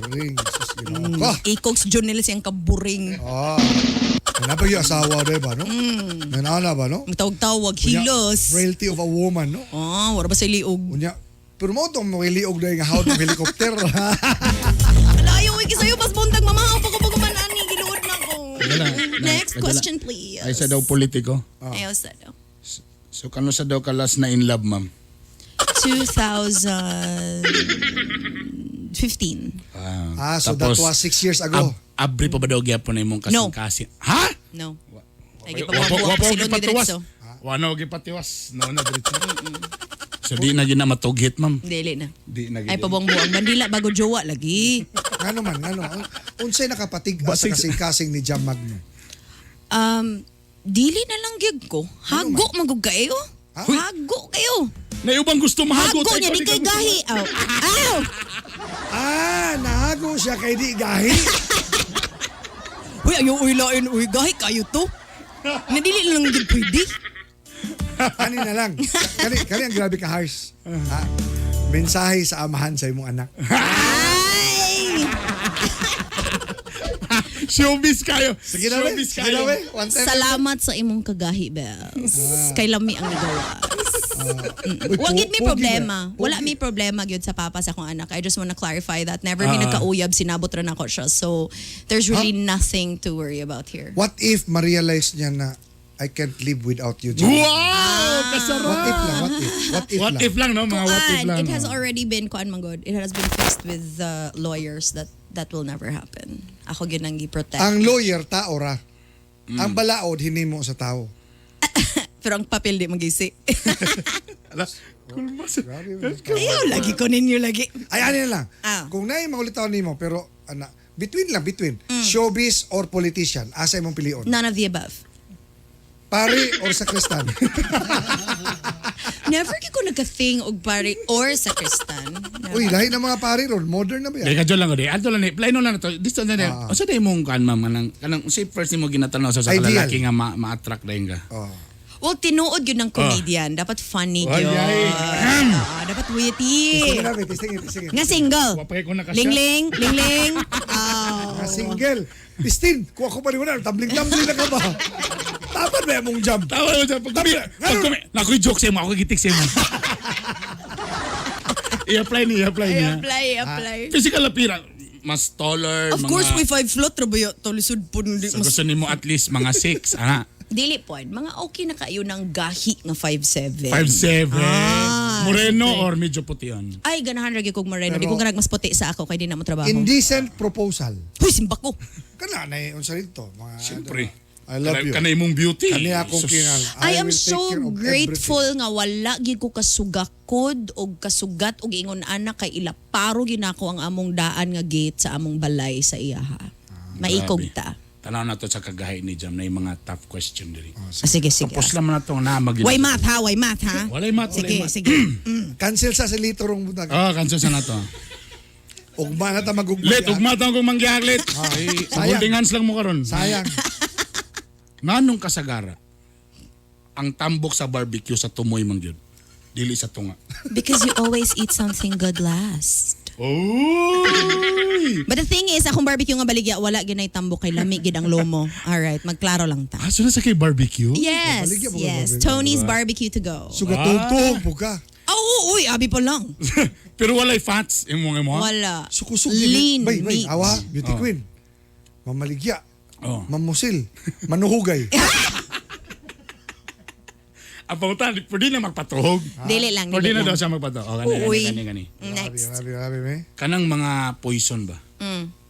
Boring. Sus, ginawa. Ikoks Jonel siyang kaburing. Kenapa yung asawa, diba, no? Nanana ba, no? Ang tawag-tawag, hilos. Frailty of a woman, no? Wala ba sa liog? Unya, pero mo itong makiliog na yung hawad ng helicopter. Alayo, wiki sa'yo, mas buntag mamahaw pa ko pag umanani. Giluod na ko. Next question, please. Ay sa daw politiko. Ayaw sa daw. So, kano sa daw ka last na in love, ma'am? 2015. So that was 6 years ago. Abri pa ba daw gyapon na imong kasing-kasing? Ha? No. Ay, Wapo gipagawa ko silon ni gipatuwas. Diretso. Wano gipatiwas. No na diretso. So di na gina matughit, ma'am. Dili na. Di na Ay pabuang-buang bandila bago jowa lagi. Ngano man, ngano. Unsay nakapatig sa kasing-kasing ni Jam Magno? Dili na lang gyud ko. Hago magug kayo. Hago kayo. Na ubang gusto mahagot. Hago niya di kay gahi. Aw. Aw. Nahago siya kay di gahi. Uy, ayo lain. Uy, gahi kayo to. Nadili lang gyud pwede. Kani na lang. Kani ang grabe ka harsh. Mensahe sa amahan sa imong anak. Ay! Showbiz kayo. Sige na, Showbiz Sige na, One time. Salamat sa imong kagahi, Bells. Kay lami ang nagawas. Wa gid may pogi problema. ba? Wala may problema gyud sa papa sa akong anak. I just wanna clarify that. Never mi nagkauyab, sinabot ra nako siya. So, there's really nothing to worry about here. What if ma-realize niya na I can't live without you, Jam? Wow! Kasarap! What if lang? What if lang, no? Mga what if Kuan, lang. it has already been kuan manggod. It has been fixed with the lawyers that will never happen. Ako gyud nang gi-protect. Ang lawyer, tao ra. Ang balaod, hinimo sa tao. Pero ang papel di magisi. Grabe. Ayaw lagi ko ninyo lagi. Ay, ano lang. Ah. Kung na yung maulitaw nimo, pero, between. Showbiz or politician, asa imong pilion? None of the above. Pare or sakristan? Never ko nagka-thing og pare or sakristan. Uy, lahi na mga pare ron. Modern na ba Dahil yan? kadyo lang ko di. Ato lang ni. Play no lang ito. Dito na din. O sa di mong kan, ma'am. Kanang si first mo ginatanong sa Ideal. kalalaki nga ma-attract na yung ka. Well, tinuod yun ng comedian. Dapat funny Ay, yun. ay. Dapat witty. Sige na, tistingin. Nga single. Wapay ko nakasya. Lingling. Nga single. Pistin, kuha ko pa rin mo na. Tumbling-tumbling na ka ba? Tapan ba yung mong jam? Tawa mo dyan. Pag-kumi. Nako'y joke sa'yo mo. Ako'y gitik sa'yo mo. I-apply niya. Apply. Physical appearance. Mas taller. Of course, may 5 float. Rabayo, tolisod po. So, gusto ni mo at least mga 6. Dili po. Mga okay na kayo ng gahi nga 5'7". 5'7". Moreno or medyo puti yun? Ay, ganahan ragi kong moreno. Di ko ganag mas puti sa ako kay di na mo trabaho. Indecent proposal. Huy, simba ko. Kana na yung sarito. Siyempre. I love you. Kanay mong beauty. Kani akong kingal. I am will so take care of grateful nga wala gid ko kasugakod o kasugat og ingon anak kay ilaparo ginako ang among daan nga gate sa among balay sa iyaha. Maikog ta. Tanaw na to sa kagahay ni Jam na yung mga tough question diri. Sige. Tapos naman na to na mag- Way math ha. Walay math. Sige. Cancel sa silito rong butag. Cancel sa na to. Ugma na ta magugma. Let, ugmatang kong mangyaglit. Sayang. Holding hands lang mo karon. Sayang. Nanong kasagara ang tambok sa barbecue sa tumoy man gyud. Dili sa tunga. Because you always eat something good last. Oy! But the thing is, akong barbecue nga baligya, wala ginay tambok kay lami gid ang lomo. Alright, magklaro lang ta. So nasa kay barbecue? Yes. Baligya mo ka barbecue. Tony's Barbecue to go. Sugatugtog po ka. Uy, abi pa lang. Pero walay fats imong imo. Wala. Sukusog. Lean Bay, meat. awa, beauty queen. Mamaligya. Oh. Mamusil. Manuhugay. Apunta, pwede na magpatuhog. Dili lang. Pwede na lang. daw siya magpatuhog. Uy. Gani. Next. Grabe, me. Kanang mga poison ba?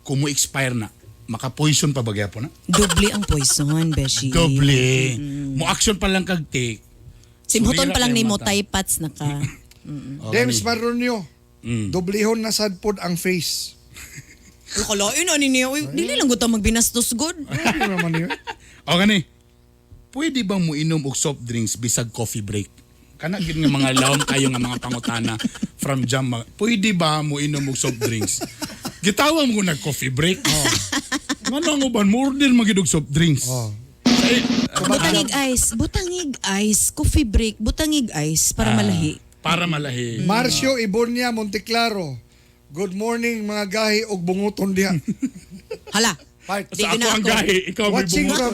Kung mo expire na, maka-poison pa ba gyapon na? Doble ang poison, Beshi. Doble. Mo action pa lang kag take. Simhuton pa lang ni mo mata. typats na ka. Dems Maronio. Doblehon na sad pod ang face. Kalain ani niya. Uy, dili lang gutang magbinastos good. Ano naman yun? O gani, pwede bang mo inom og soft drinks bisag coffee break? Kana gid nga mga lawom kayo nga mga pangutana from Jam. Pwede ba mo inom og soft drinks? Gitawag mo nag coffee break. Ngano ang uban mo order magid og soft drinks? Butangig ice, coffee break, butangig ice para malahi. Para malahi. Marcio Ibonia Monteclaro. Good morning mga gahi og bunguton diha. Hala. Part. Di Sa ako na ang ako. gahi, ikaw may Watching bungot. from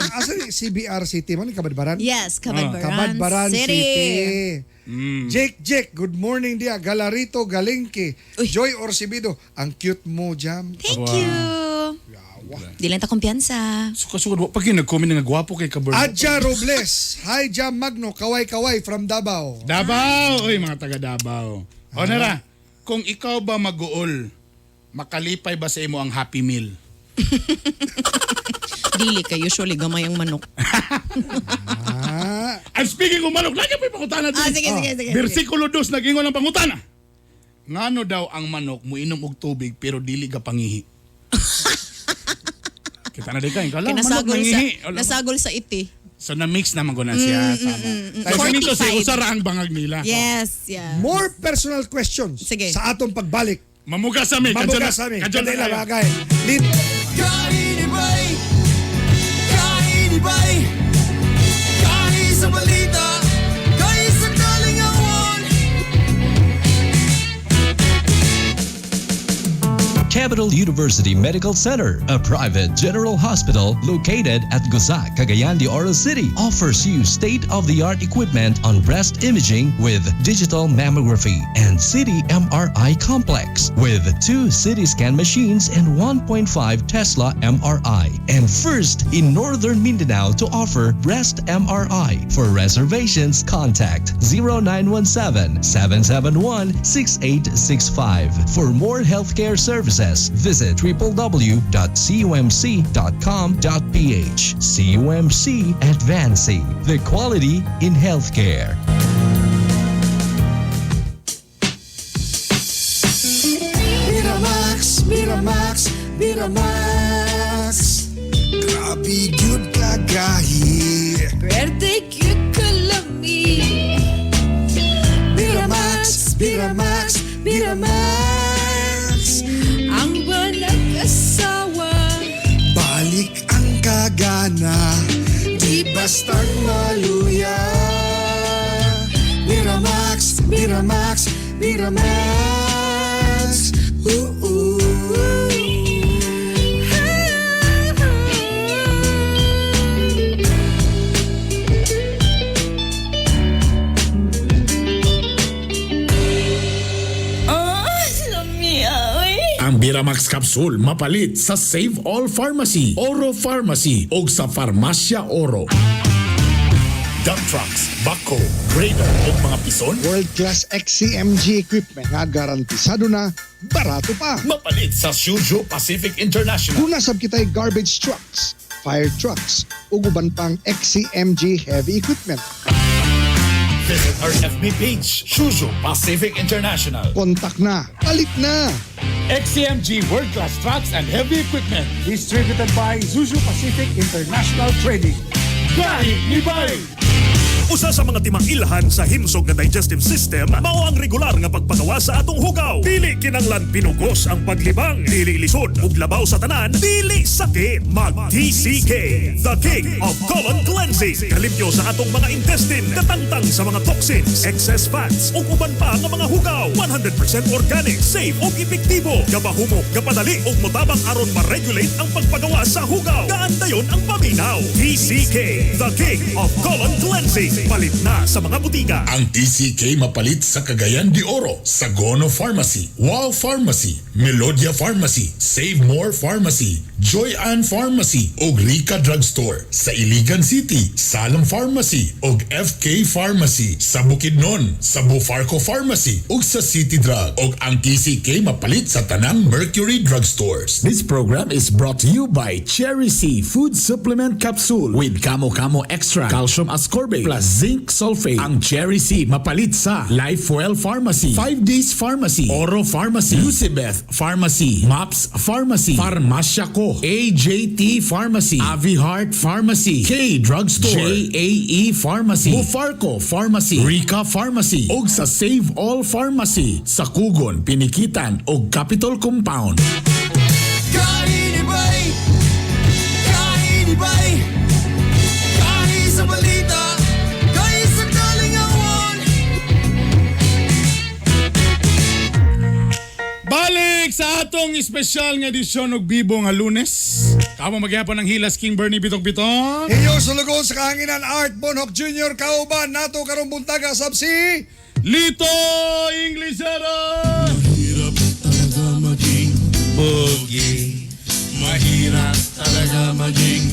CBR City man Kabadbaran. Yes, Kabadbaran, Kabadbaran City. City. Jake, good morning dia. Galarito Galingki. Uy. Joy Orsibido. Ang cute mo, Jam. Thank you. Di lang ta kumpiyansa. Suka-suka, pag nag-comment na gwapo kay Kaburn. Adja Robles. Hi, Jam Magno. Kaway-kaway from Davao. Davao! Uy, mga taga Davao. O nara, kung ikaw ba mag-uol, makalipay ba sa imo ang Happy Meal? Dili ka, usually gamay ang manok. And speaking of manok, lagi may pangutana din. Sige. Versikulo 2 nag-ingon ang pangutana. Ngano daw ang manok muinom og tubig pero dili ka pangihi? Kita na di ka, kala manok nangihi. Nasagol sa iti. So na-mix naman ko na siya. Tama. Kasi nito si 45. usara ang bangag nila. Yes, yeah. More personal questions Sige. sa atong pagbalik. Mamuga sa amin. Mabuga sa amin. Kadyo na Kadila kayo. bagay. Kainibay, kainibay, kahi sa balita, kahi sa kalingawan. Capital University Medical Center, a private general hospital located at Guzac, Cagayan de Oro City, offers you state-of-the-art equipment on breast imaging with digital mammography and CT MRI complex with 2 CT scan machines and 1.5 Tesla MRI. And first in Northern Mindanao to offer breast MRI. For reservations, contact 0917-771-6865. For more healthcare services, visit www.cumc.com.ph. CUMC Advancing the Quality in Healthcare. Miramax, Miramax, Miramax. Grabe yun kagahi. Birthday cute kalami. Miramax, Miramax, Miramax. Ang walang asawa. Balik ang kagana, di bastard maluya. Miramax, Miramax, Miramax. Ooh. Ang Biramax Capsule mapalit sa Save All Pharmacy, Oro Pharmacy o sa Farmasya Oro. Dump trucks, backhoe, grader o mga pison, World-class XCMG equipment nga garantisado na, barato pa. mapalit sa Shoujo Pacific International. Kunasab kita'y garbage trucks, fire trucks, ug uban pang XCMG heavy equipment. Visit our FB page, Shoujo Pacific International. Kontak na, palit na. XCMG World Class Trucks and Heavy Equipment. Distributed by Zuzu Pacific International Trading. Gahi ni Bay! Usa sa mga timang ilhan sa himsog nga digestive system mao ang regular nga pagpagawa sa atong hugaw. Dili kinanglan pinugos ang paglibang, dili lisod ug labaw sa tanan, dili sakit. Mag TCK, the king of colon cleansing. Kalimpyo sa atong mga intestine, katangtang sa mga toxins, excess fats ug uban pa nga mga hugaw. 100% organic, safe ug epektibo. Gabahumok, gapadali ug motabang aron ma-regulate ang pagpagawa sa hugaw. Gaandayon ang paminaw. TCK, the king of colon cleansing. Palit na sa mga butika. Ang TCK mapalit sa Cagayan de Oro, Sagono Pharmacy, Wow Pharmacy, Melodia Pharmacy, Save More Pharmacy, Joy Ann Pharmacy ug Rica Drugstore. Sa Iligan City, Salem Pharmacy ug FK Pharmacy. Sa Bukidnon, sa Bufarco Pharmacy ug sa City Drug. Ug ang TCK mapalit sa tanang Mercury Drugstores. This program is brought to you by Cherry C Food Supplement Capsule with Kamo Kamo Extra, Calcium Ascorbate plus Zinc Sulfate. Ang Cherry C mapalit sa Lifewell Pharmacy, 5 Days Pharmacy, Oro Pharmacy, Lucibeth Pharmacy, MAPS Pharmacy, Farmasya Ko, AJT Pharmacy, Avi Heart Pharmacy, K Drugstore, JAE Pharmacy, Bufarco Pharmacy, Rica Pharmacy, ug sa Save All Pharmacy sa Kugon, Pinikitan ug Capitol Compound. Kainibay, kainibay, kahi sa balita, kahi sa kalingawan. Balik sa atong espesyal nga edisyon og Bibo nga Lunes. Kamo magyapon ng Hilas King Bernie Bitong-Bitong. Inyo sulugod sa kahanginan Art Bonhoc Jr. Kauban nato karong buntaga sab si Lito Inglesero. Mahirap talaga maging pogi. Mahirap talaga maging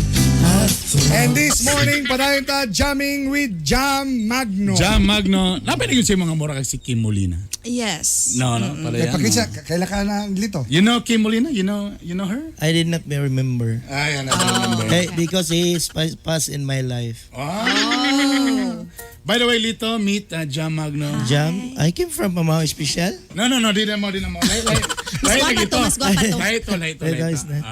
And this morning padayon ta jamming with Jam Magno. Jam Magno. Napin yun siya mga mura kay si Kim Molina. Yes. No, pala yan. Pakisa, kailan ka na Lito? You know Kim Molina? You know her? I did not remember. Ay, ano remember. Because he is passed in my life. Oh. By the way, Lito, meet Jam Magno. Jam, I came from Pamao Special. No, di na mo. Lahat gwapa to, mas gwapa to. Lahat No, it's not.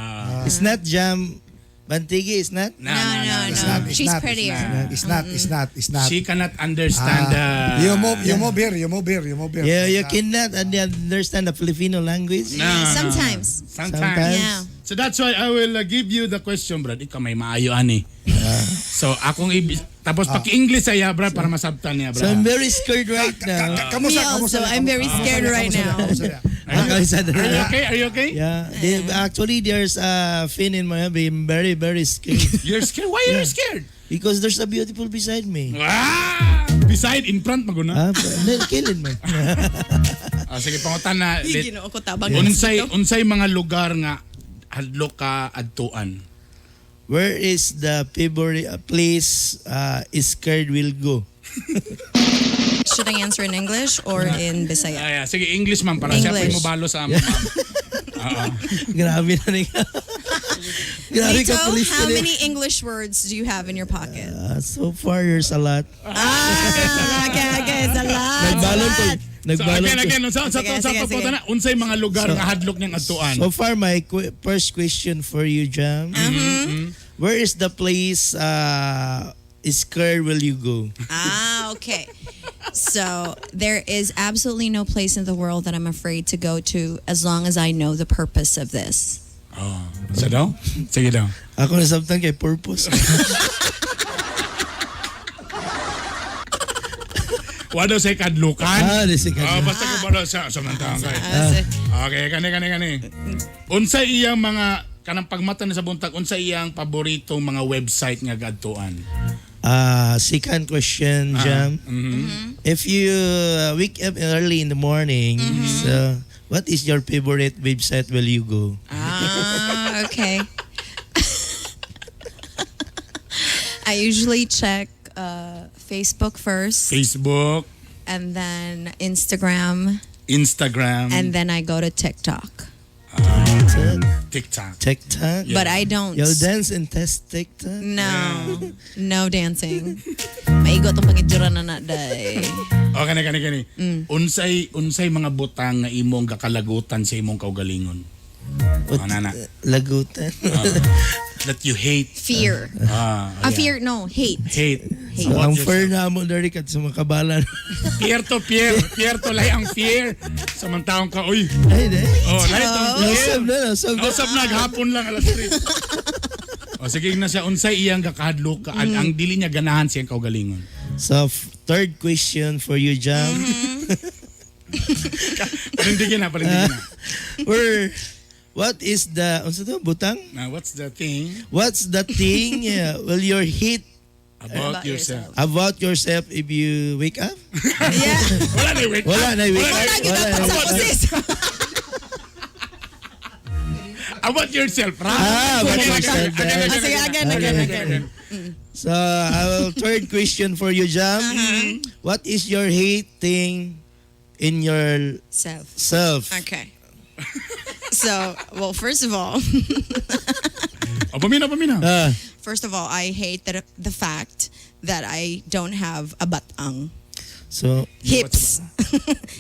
It's not Jam Bantigi, it's not? No. It's She's not, prettier. It's not. She cannot understand You move here. Yeah, you cannot understand the Filipino language. No. Sometimes. Sometimes. Yeah. So that's why I will give you the question, Brad. Ikaw may maayo, ani. So, tapos paki-English ay, Brad, para masabtan niya, So Brad. I'm very scared right now. Me also, I'm very scared right now. Are you okay? Yeah, actually there's a fin in my head. I'm very, very scared. You're scared? Why are you scared? Because there's a beautiful beside me. Beside, in front, maguna. Killing man. Sige, pangutan na. Ginoo ko tabang. Unsay mga lugar nga hadlok ka adtuan? Where is the favorite place scared will go? Should I answer in English or in Bisaya? Sige, English man para siya po English. mo balo sa amin. Grabe na rin. Grabe Lito, ka police how ka rin. many English words do you have in your pocket? So far, there's a lot. Okay, it's a lot. Nagbalon to. So Nagbalon again, to. Sige. unsay mga lugar nga hadlok niyang adtuan? So far, my first question for you, Jam. Where is the place scared will you go? Okay. So there is absolutely no place in the world that I'm afraid to go to as long as I know the purpose of this. Sa daw? Sige daw. Ako nasabtan kay purpose. Wado say kadlukan. Di si kadlukan. Basta ko balo sa samantang kay. Okay, kani. Unsay iyang mga kanang pagmata ni sa buntag, unsay iyang paboritong mga website nga gadtuan? Second question, Jam. If you wake up early in the morning, so what is your favorite website will you go? Okay. I usually check Facebook first, Facebook, and then Instagram, and then I go to TikTok. TikTok. TikTok? But I don't. You'll dance and test TikTok? No dancing. Maigot ang pangitsura na day. Okay, kani. Unsay mga butang nga imong kakalagutan sa imong kaugalingon? Nana. Lagutan? That you hate. Fear. Fear, no, hate. Hate. So, ang fair na mo dari kat sa makabalan. Fear to lay ang fear. Samantaong ka, uy. Ay, di. Lay ang fear. Nasab na. Hapon lang alas 3. Sige na siya, unsay iyang kakadlok ka, ang dili niya ganahan siyang kaugalingon. So, third question for you, Jam. Palindigin na. What is the, unsa to, butang? What's the thing What's the thing will you hate about yourself? about yourself if you wake up? Yeah. Wala na wake Wala na wake up. Wala kita pa sa sis. About yourself, right? About yourself. Sige, again. So, third question for you, Jam. What is your hate thing in your self? Okay. So, well, first of all, Pamina. first of all, I hate the fact that I don't have a batang. So, Hips.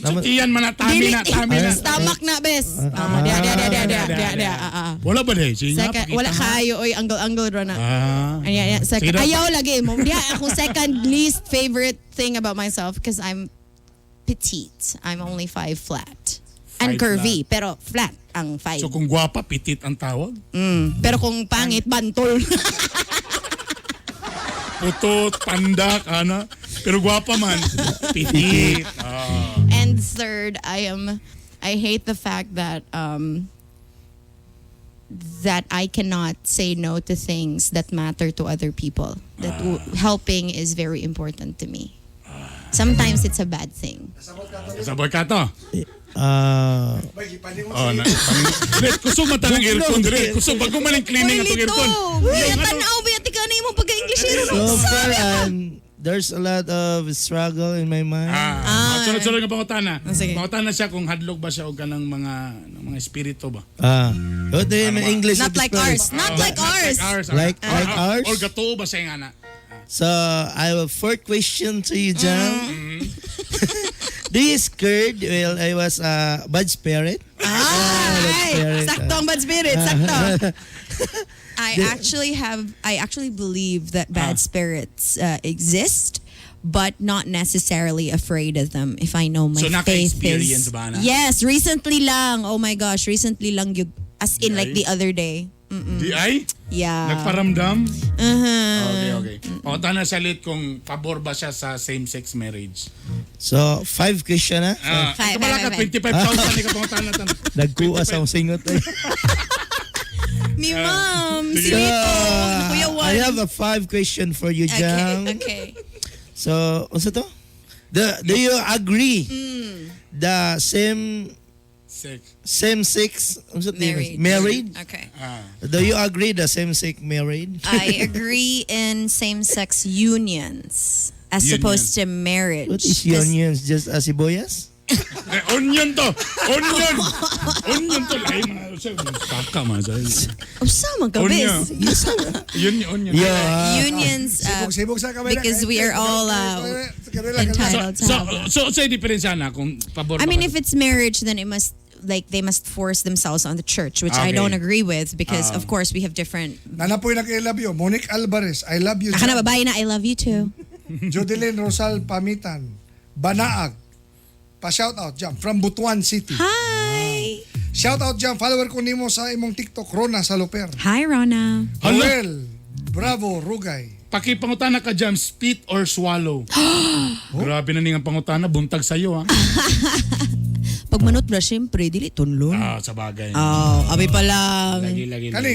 Iyan man na, tami na. Stomach na, bes. Dia. Wala ba day? Second, wala kayo, oy, angle ra na. Ayan, Sige second. daw. Ayaw lagi mo. Dia, akong second least favorite thing about myself because I'm petite. I'm only 5 flat. And 5 curvy, pero flat ang 5. So kung gwapa, pitit ang tawag? Pero kung pangit, bantol. Putot, pandak, ana. Pero gwapa man, pitit. And third, I hate the fact that that I cannot say no to things that matter to other people. That helping is very important to me. Sometimes it's a bad thing. Sabay ka to? Kusog mata ng aircon dire. Kusog bago man ang cleaning atong aircon. Uy, tanaw ba tika na imong pagka-Englishero? So far, there's a lot of struggle in my mind. Sunod-sunod nga pangutana. Sige. Pangutana siya kung hadlok ba siya o kanang mga espiritu ba? What do you mean English? Not like ours. Not like ours. Like ours? Or gato ba siya nga na? So I have a fourth question to you, Jam. Do you scared while I was a bad spirit? Ay, sakto ang bad spirit, sakto. I The- actually believe that bad spirits exist, but not necessarily afraid of them if I know my So, faith naka-experience is. ba na? Yes, recently lang. Oh my gosh, recently lang yung, as in like the other day. Di ay? Yeah. Nagparamdam? Uh-huh. Okay. Pakita na salit kung pabor ba siya sa same-sex marriage. So 5 question na. Five, Ito pala ka, five. 25,000 ni kapunta na tan. Nagkuha sa singot. Mi mom, si So, Vito, Kuya Juan. I have a 5 question for you, Jam. Okay. So, what's ito? Do you agree the same sex married? Okay. Do you agree the same sex married? I agree in same-sex unions as opposed to marriage. What is 'Cause unions? Just as sibuyas? Onion to! Onion! Onion to! Ay, kaka man. Usama ka, Onion. bis. Onion. Yeah. Unions, Sibog sa kamera. because we are all entitled to have them. So, sa diferensya na kung pabor I ba mean, ka- if it's marriage, then they must force themselves on the church, which I Okay. don't agree with because, of course, we have different. Nanapoy na kay love you. Monique Alvarez, I love you. Aka na Jam. babae na, I love you too. Jodeline Rosal Pamitan, Banaag. Pa-shout out Jam from Butuan City. Hi! Shout out Jam, follower ko nimo sa imong TikTok, Rona Saloper. Hi, Rona. Joel, Bravo, Rugay. Pakipangutana ka dyan, spit or swallow? Grabe na nga pangutana, buntag sa'yo ha. Pag manot bra, syempre, dili tunlon. Sa bagay. Oh, abi pa lang. Lagi. Kani,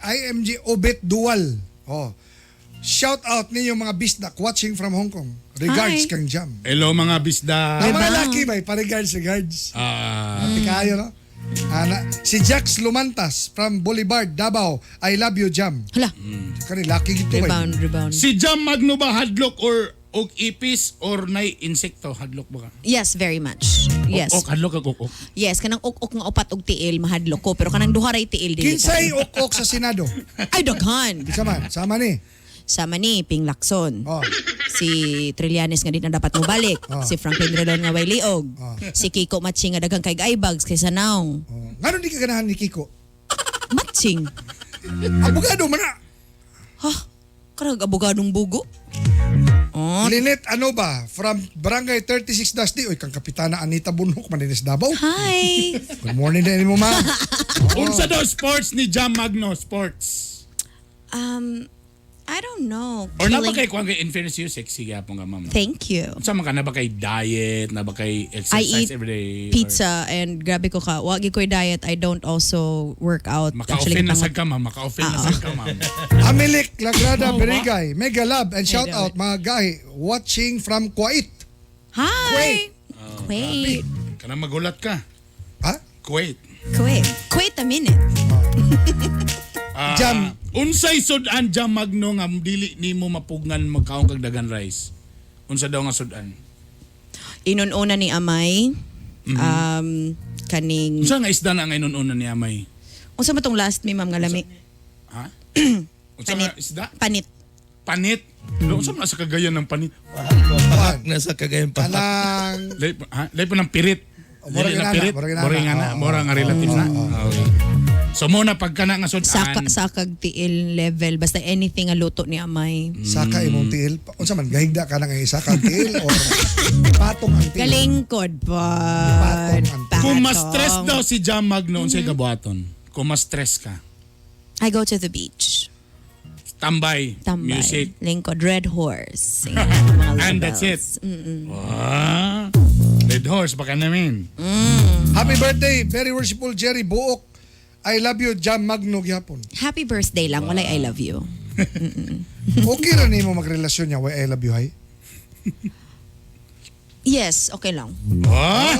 IMG Obet Dual. Oh. Shout out ninyo mga bisdak watching from Hong Kong. Regards Hi. kang Jam. Hello mga bisda. Ang mga laki ba, pa-regards sa guards. Ati kayo, no? Si Jax Lumantas from Boulevard, Davao. I love you, Jam. Hala, Kani, laki gito ba? rebound. Si Jam Magno ba hadlock or og ipis or nay insekto hadlock ba ka? Yes, very much. Yes. Ok, hadlock ag ok. Yes, kanang ok nga upat og tiil mahadlok ko, pero kanang duha ray tiil dili. Kinsay ok sa Senado. Ay daghan. Sama ni. Sama ni Ping Lacson. Oh. Si Trillanes nga din na dapat mo balik. Si Franklin Redon nga way liog. Si Kiko Matching nga daghang kay Gaibags kay Sanaw. Ngano di ka ganahan ni Kiko? Matching. Abogado man na. Ha? Karag abogadong bugo. Lynette ano ba? From Barangay 36 Dusty. Oy, kang Kapitana Anita Bunhok, Maninis Davao. Hi. Good morning din mo, ma'am. Unsa daw sports ni Jam Magno? Sports. I don't know. Or na ba Killing- kay kung in fairness you sexy gyapon ka ma'am? Thank you. Unsa man ka na ba kay diet, na ba kay I exercise eat every day? pizza and grabe ko ka. Wagi ko'y diet. I don't also work out. Maka-offend na sad ka ma'am, maka-offend na sad ka ma'am. Amelik Lagrada Oh, Berigay. Mega love and shout out mga gahi watching from Kuwait. Hi. Kuwait. Kana magulat ka. Ha? Kuwait. Kuwait a minute. Jam. Unsay sudan Jam Magno nga dili nimo mapugnan magkaon kag dagan rice? Unsa daw nga sudan? Inununa ni Amay. Kaning... Unsa nga isda na nga inon-una ni Amay? Unsa ba tong last mi ma'am nga lami? Ha? Unsa nga isda? Panit. Panit. Unsa man sa kagayan ng panit? Nasa Cagayan pa. Kanang Lay pa ng pirit. Murag Dili na inana, pirit. murag inana. Murag nga mura nga relative na. Okay. So muna pagka na nga sudan. Sakag tiil level. Basta anything nga luto ni Amay. saka imong tiil. Unsa man gahigda ka na nga isa ka tiil or patong ang tiil. Galingkod pa. Patong. Kung ma-stress daw si Jam Magno unsay gabuhaton? Kung ma-stress ka. I go to the beach. Tambay. Tambay. Music. Lingkod. Red Horse. Singing mga And little that's it. bells. Ah, Red Horse baka namin. Happy birthday, very worshipful Jerry Buok. I love you, Jam Magno gyapon. Happy birthday lang. Walay I love you. Okay ra nimo magrelasyon niya, why I love you hay? Yes, okay lang. Ah,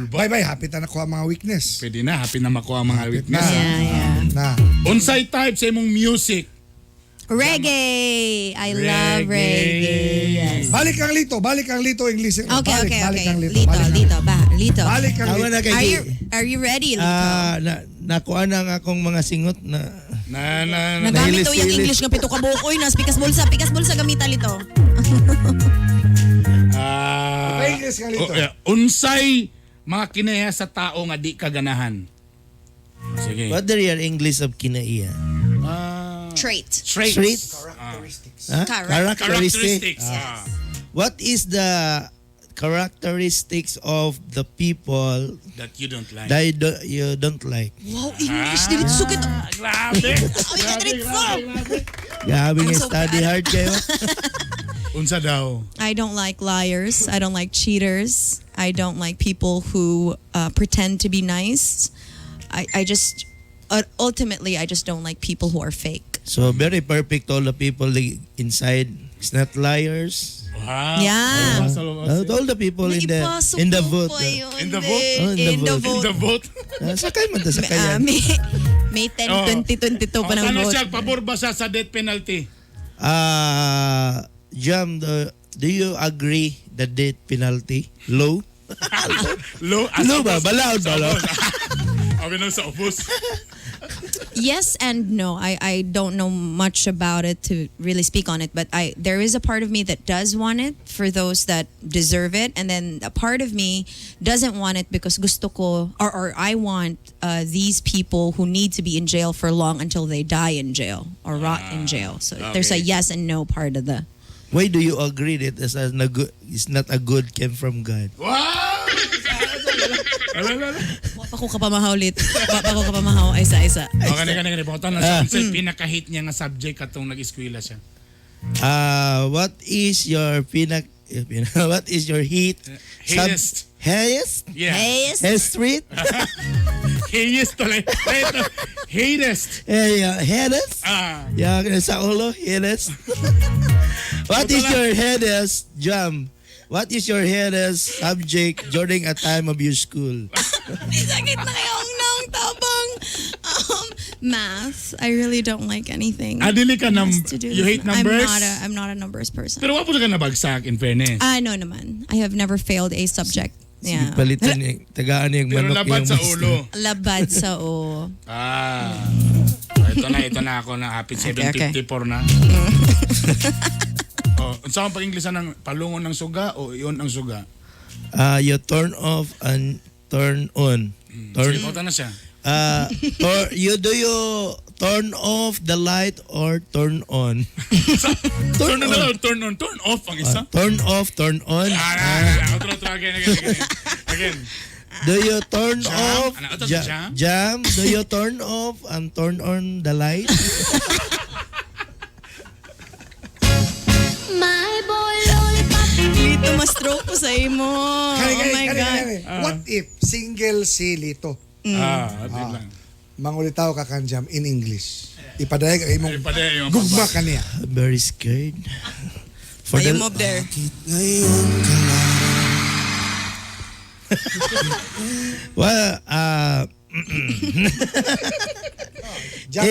Bye-bye, happy ta na ko ang mga weakness. pwede na. Happy na makuha ang mga witness. Yeah. Na. Unsay type sa imong music? Reggae! I love reggae. Yes. Balik ang lito English. Okay. Balik ang Lito, balik ang ba? Lito. Balik kang Tawa na Lito. kay Are you ready, Lito? nakuha na nga akong mga singot na Nagamit daw yung nahilis-hilis. English nga pito ka bukoy nas pikas bulsa gamita Lito. Pa-English ka Lito. Unsay mga kinaya sa tao nga di kaganahan. Sige. What are your English of kinaiya? Trait. Traits. Traits? Huh? Characteristics. What is the characteristics of the people That you don't like. that you don't like? Wow, English dili sukit. Grabe. Grabe nga so study bad. hard kayo. Unsa daw? I don't like liars. I don't like cheaters. I don't like people who pretend to be nice. I just ultimately I just don't like people who are fake. So very perfect all the people inside. It's not liars. Wow. Yeah. All the people in the vote. In the vote? In the vote. In the vote. Sakay man ta sakayan. May 10, 2022 pa ng Ano vote. siya? Pabor ba siya sa death penalty? Jam, do you agree the death penalty low? Low. Low ba? Balaod ba? Abi na sa opos. Yes and no. I don't know much about it to really speak on it, but there is a part of me that does want it for those that deserve it, and then a part of me doesn't want it because gusto ko or I want these people who need to be in jail for long until they die in jail or rot in jail. So there's a yes and no part of the. Why do you agree that it's not a good came from God? Wow! Wapa ko kapamahaw lit. Wapa ko kapamahaw isa-isa. Kani. Bukatan na siya. Pinaka-hate niya nga subject katong nag-eskwela siya. What is your what is your hate? Hatest. Hatest? Yeah. Hatest street? Hatest to like. Hatest. Hatest? Yeah, sa ulo, hatest. What is your hatest, Jam? What is your hatest subject during a time of your school? Sakit na kayong nang tabang. Math. I really don't like anything. Dili ka you hate numbers? I'm not a numbers person. Pero wapo ka nabagsak in fairness. No naman. I have never failed a subject. Yeah. Palitan niya, tagaan niya yung Pero manok labad yung sa mas- ulo. Labad sa o. Ito na ako na happy 754 na. Unsa ang pag-Inglesan ng palungon ng suga o iyon ang suga? You turn off and turn on. Sige, pauta na siya. You turn off the light or turn on? Turn on, turn off ang isa. Turn off, turn on. Again. Do you turn off? Jam? Jam? Do you turn off and turn on the light? My boy lollipop. Lito, ma-stroke ko sa imo. Kani. What if single si Lito? Atin lang. Mangulitaw ka kanjam in English. Ipadayag ang imong Ipadayag yung gugma kaniya. I'm very scared. For Ayun mo up there. Well, Jack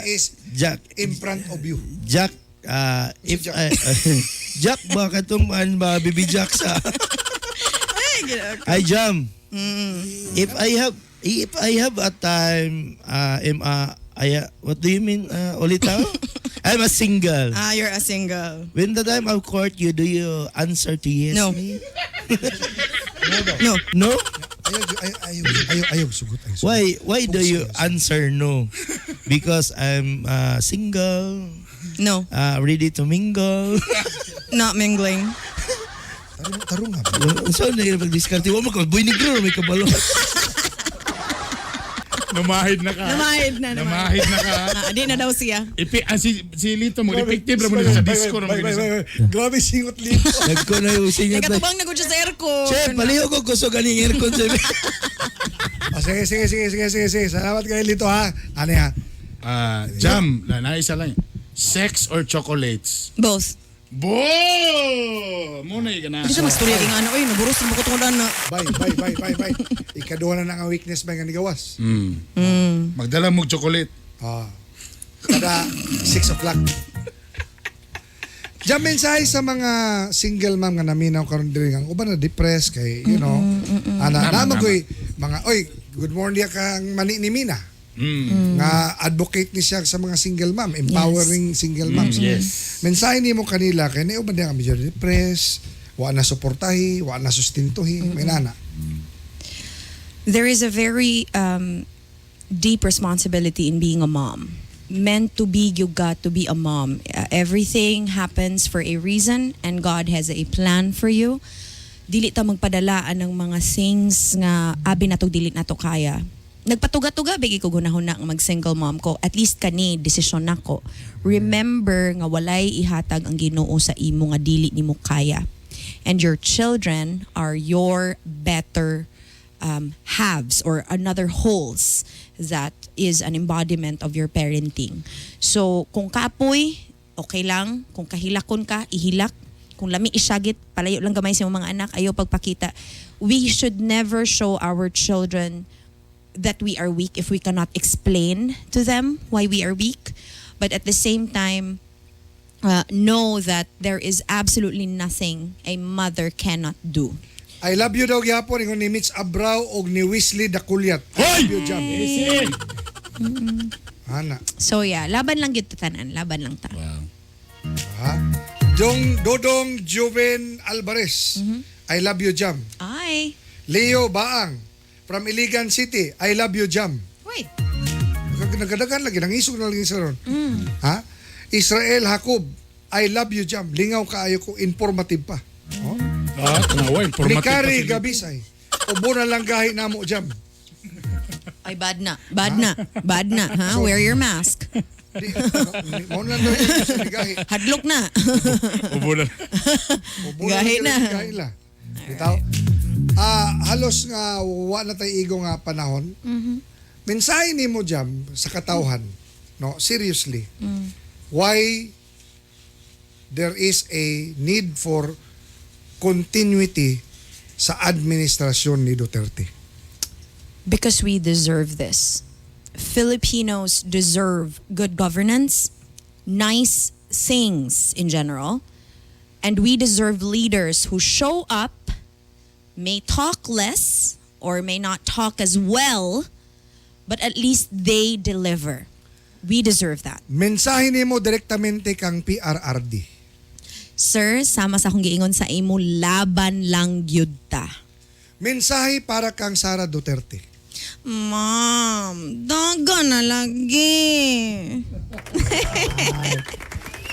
is Jack in front of you. Jack, if Jack ba katong ba Bibi Jack sa I jam. If I have a time what do you mean ulitaw? I'm a single. You're a single. When the time of court you, do you answer to yes? No. No. No? Ayog sugot. Why do you answer no? Because I'm single. No. Ready to mingle. Not mingling. Tarong nga. So na yung pag-discard. Huwag mo ka, boy negro, may kabalo. Namahid na ka. Namahid na ka. Di na daw siya. Si Lito mo, effective ra mo na sa Discord. Grabe singot Lito. Nagko na yung singat na. Nagkatubang na ko siya sa aircon. Chef, paliho ko gusto ganing aircon. Sige. Salamat kayo Lito ha. Ano ha? Jam, naisa lang. Sex or chocolates? Both. Muna yung gana. Hindi sa magstorya yung ano, naburos mo ko tungudan na. Bye. Ikaduha na nga weakness ba nga nigawas? Magdala mo chocolate. Kada 6 o'clock. Diyan mensahe sa mga single mom nga naminaw karon diri nga uban na depressed kay you know. Naman ko'y mga good morning kang mani ni Mina. Nga advocate ni siya sa mga single mom, empowering single moms. Mensahe nimo kanila kay na uban nga medyo depressed, wa na suportahi, wa na sustentuhi, may nana. There is a very deep responsibility in being a mom. Meant to be, you got to be a mom. Everything happens for a reason and God has a plan for you. Dili ta magpadalaan ng mga things nga abi nato dili nato kaya. Nagpatuga-tuga bigi ko gunahuna ang mag-single mom ko. At least kani desisyon nako. Remember nga walay ihatag ang Ginoo sa imo nga dili nimo kaya. And your children are your better halves or another wholes that is an embodiment of your parenting. So, kung kapoy, okay lang. Kung kahilakon ka, ihilak. Kung lami isyagit, palayo lang gamay sa mga anak, ayaw pagpakita. We should never show our children that we are weak if we cannot explain to them why we are weak. But at the same time, know that there is absolutely nothing a mother cannot do. I love you daw gyapon ingon ni Mitch Abrao og ni Wesley Dakulyat. I love you, Jam. Ana. So yeah, laban lang gyud tanan, laban lang ta. Ha? Dodong Joven Alvarez. I love you, Jam. Ay. Leo Baang from Iligan City. I love you, Jam. Wait. Nagadagan lagi nang isog na lagi sa ron. Ha? Israel Jacob. I love you, Jam. Lingaw kaayo ko, informative pa. Oh? Likari Gabisay. Ubo na lang gahi namo, Jam. Ay, bad na. Bad na, ha? Wear your mask. Mo na lang sa gahi. Hadlok na. Ubo na. Gahi na. Gahi la. Bitaw. Halos nga wa na tay igo nga panahon. Mensahe nimo, Jam, sa katawhan. No, seriously. Why there is a need for continuity sa administrasyon ni Duterte? Because we deserve this. Filipinos deserve good governance, nice things in general, and we deserve leaders who show up, may talk less or may not talk as well, but at least they deliver. We deserve that. Mensahe nimo direktamente kang PRRD. Sir, sama sa akong giingon sa imo, laban lang gyud ta. Mensahe para kang Sara Duterte. Ma'am, daga na lagi.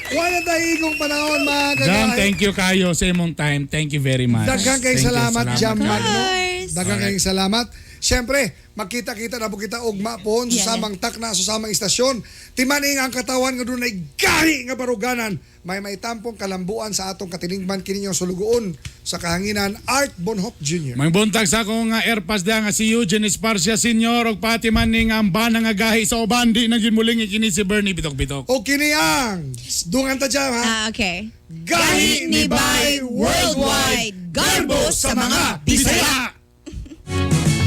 Wala tayo igong panahon, mga Jam, kagahay. thank you kayo sa imong time. Thank you very much. Daghang kayong salamat, Jam Magno. course. Daghang kayong salamat. Siyempre, magkita-kita na po kita ugma po susamang takna, susamang istasyon. Timaning ang katawan nga doon ay gahi nga baruganan. May tampong kalambuan sa atong katilingban kininyong sulugoon sa kahanginan Art Bonhoc Jr. May buntag sa akong airpass da nga si Eugene Esparcia Sr. og pati man ning ang bana nga gahi sa uban di na gyud muling ikini si Bernie Bitok-Bitok. O kini ang dungan ta Jam, ha? Okay. Gahi ni Bay Worldwide, garbo sa mga Bisaya.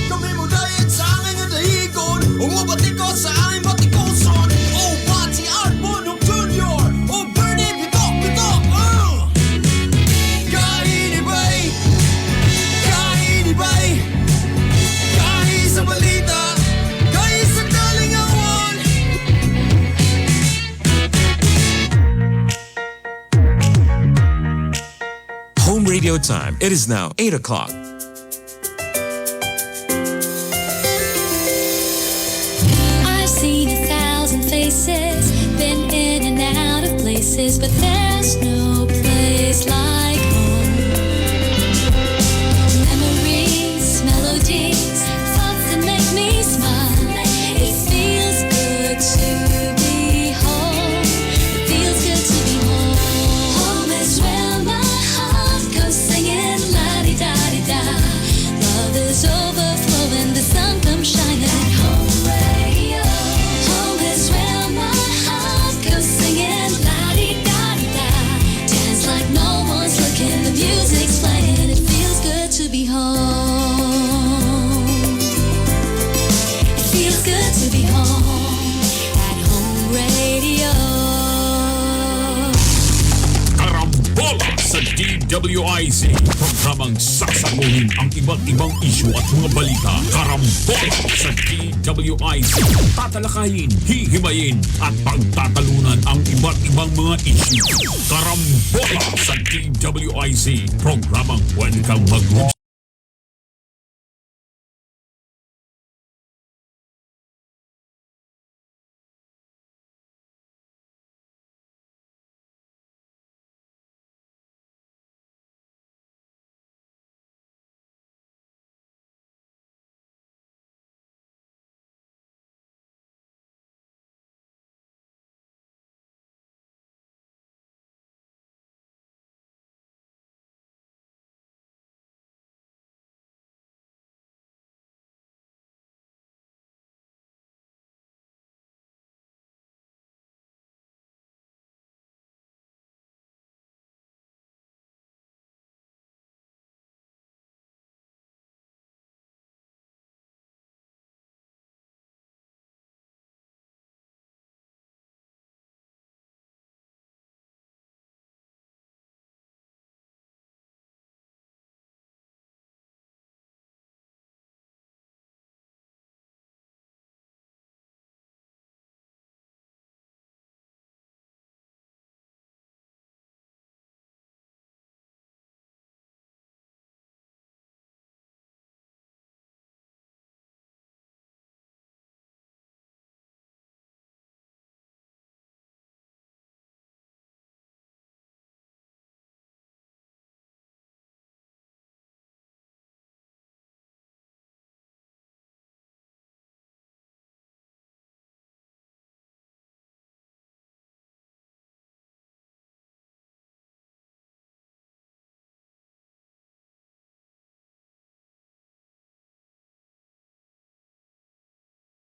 Kami mo dahil sa aking nadahigon Umabati ko sa aking batikoson Oh, Pati Art Bonhoc Jr. Oh, Bernie Bitok-Bitok Kahi ni Bay Kahi ni Bay Kahi sa balita Kahi sa kalingawan Home radio time. It is now 8 o'clock. I've seen 1,000 faces, been in and out of places, but there's no place like home. Memories, melodies, thoughts that make me smile. It feels good to be home. It feels good to be home. Home is where my heart goes singing la-di-da-di-da. Love is overflowing, the sun comes shining. Home radio. Home is where my heart goes singing la-di-da-di-da. Dance like no one's looking, the music's playing. It feels good to be home. It feels good to be home at Home Radio. DWIZ. Programang sasagutin ang iba't ibang isyu at mga balita. Karambola sa DWIZ. Tatalakayin, hihimayin at pagtatalunan ang iba't ibang mga isyu. Karambola sa DWIZ. Programang pwede kang mag-group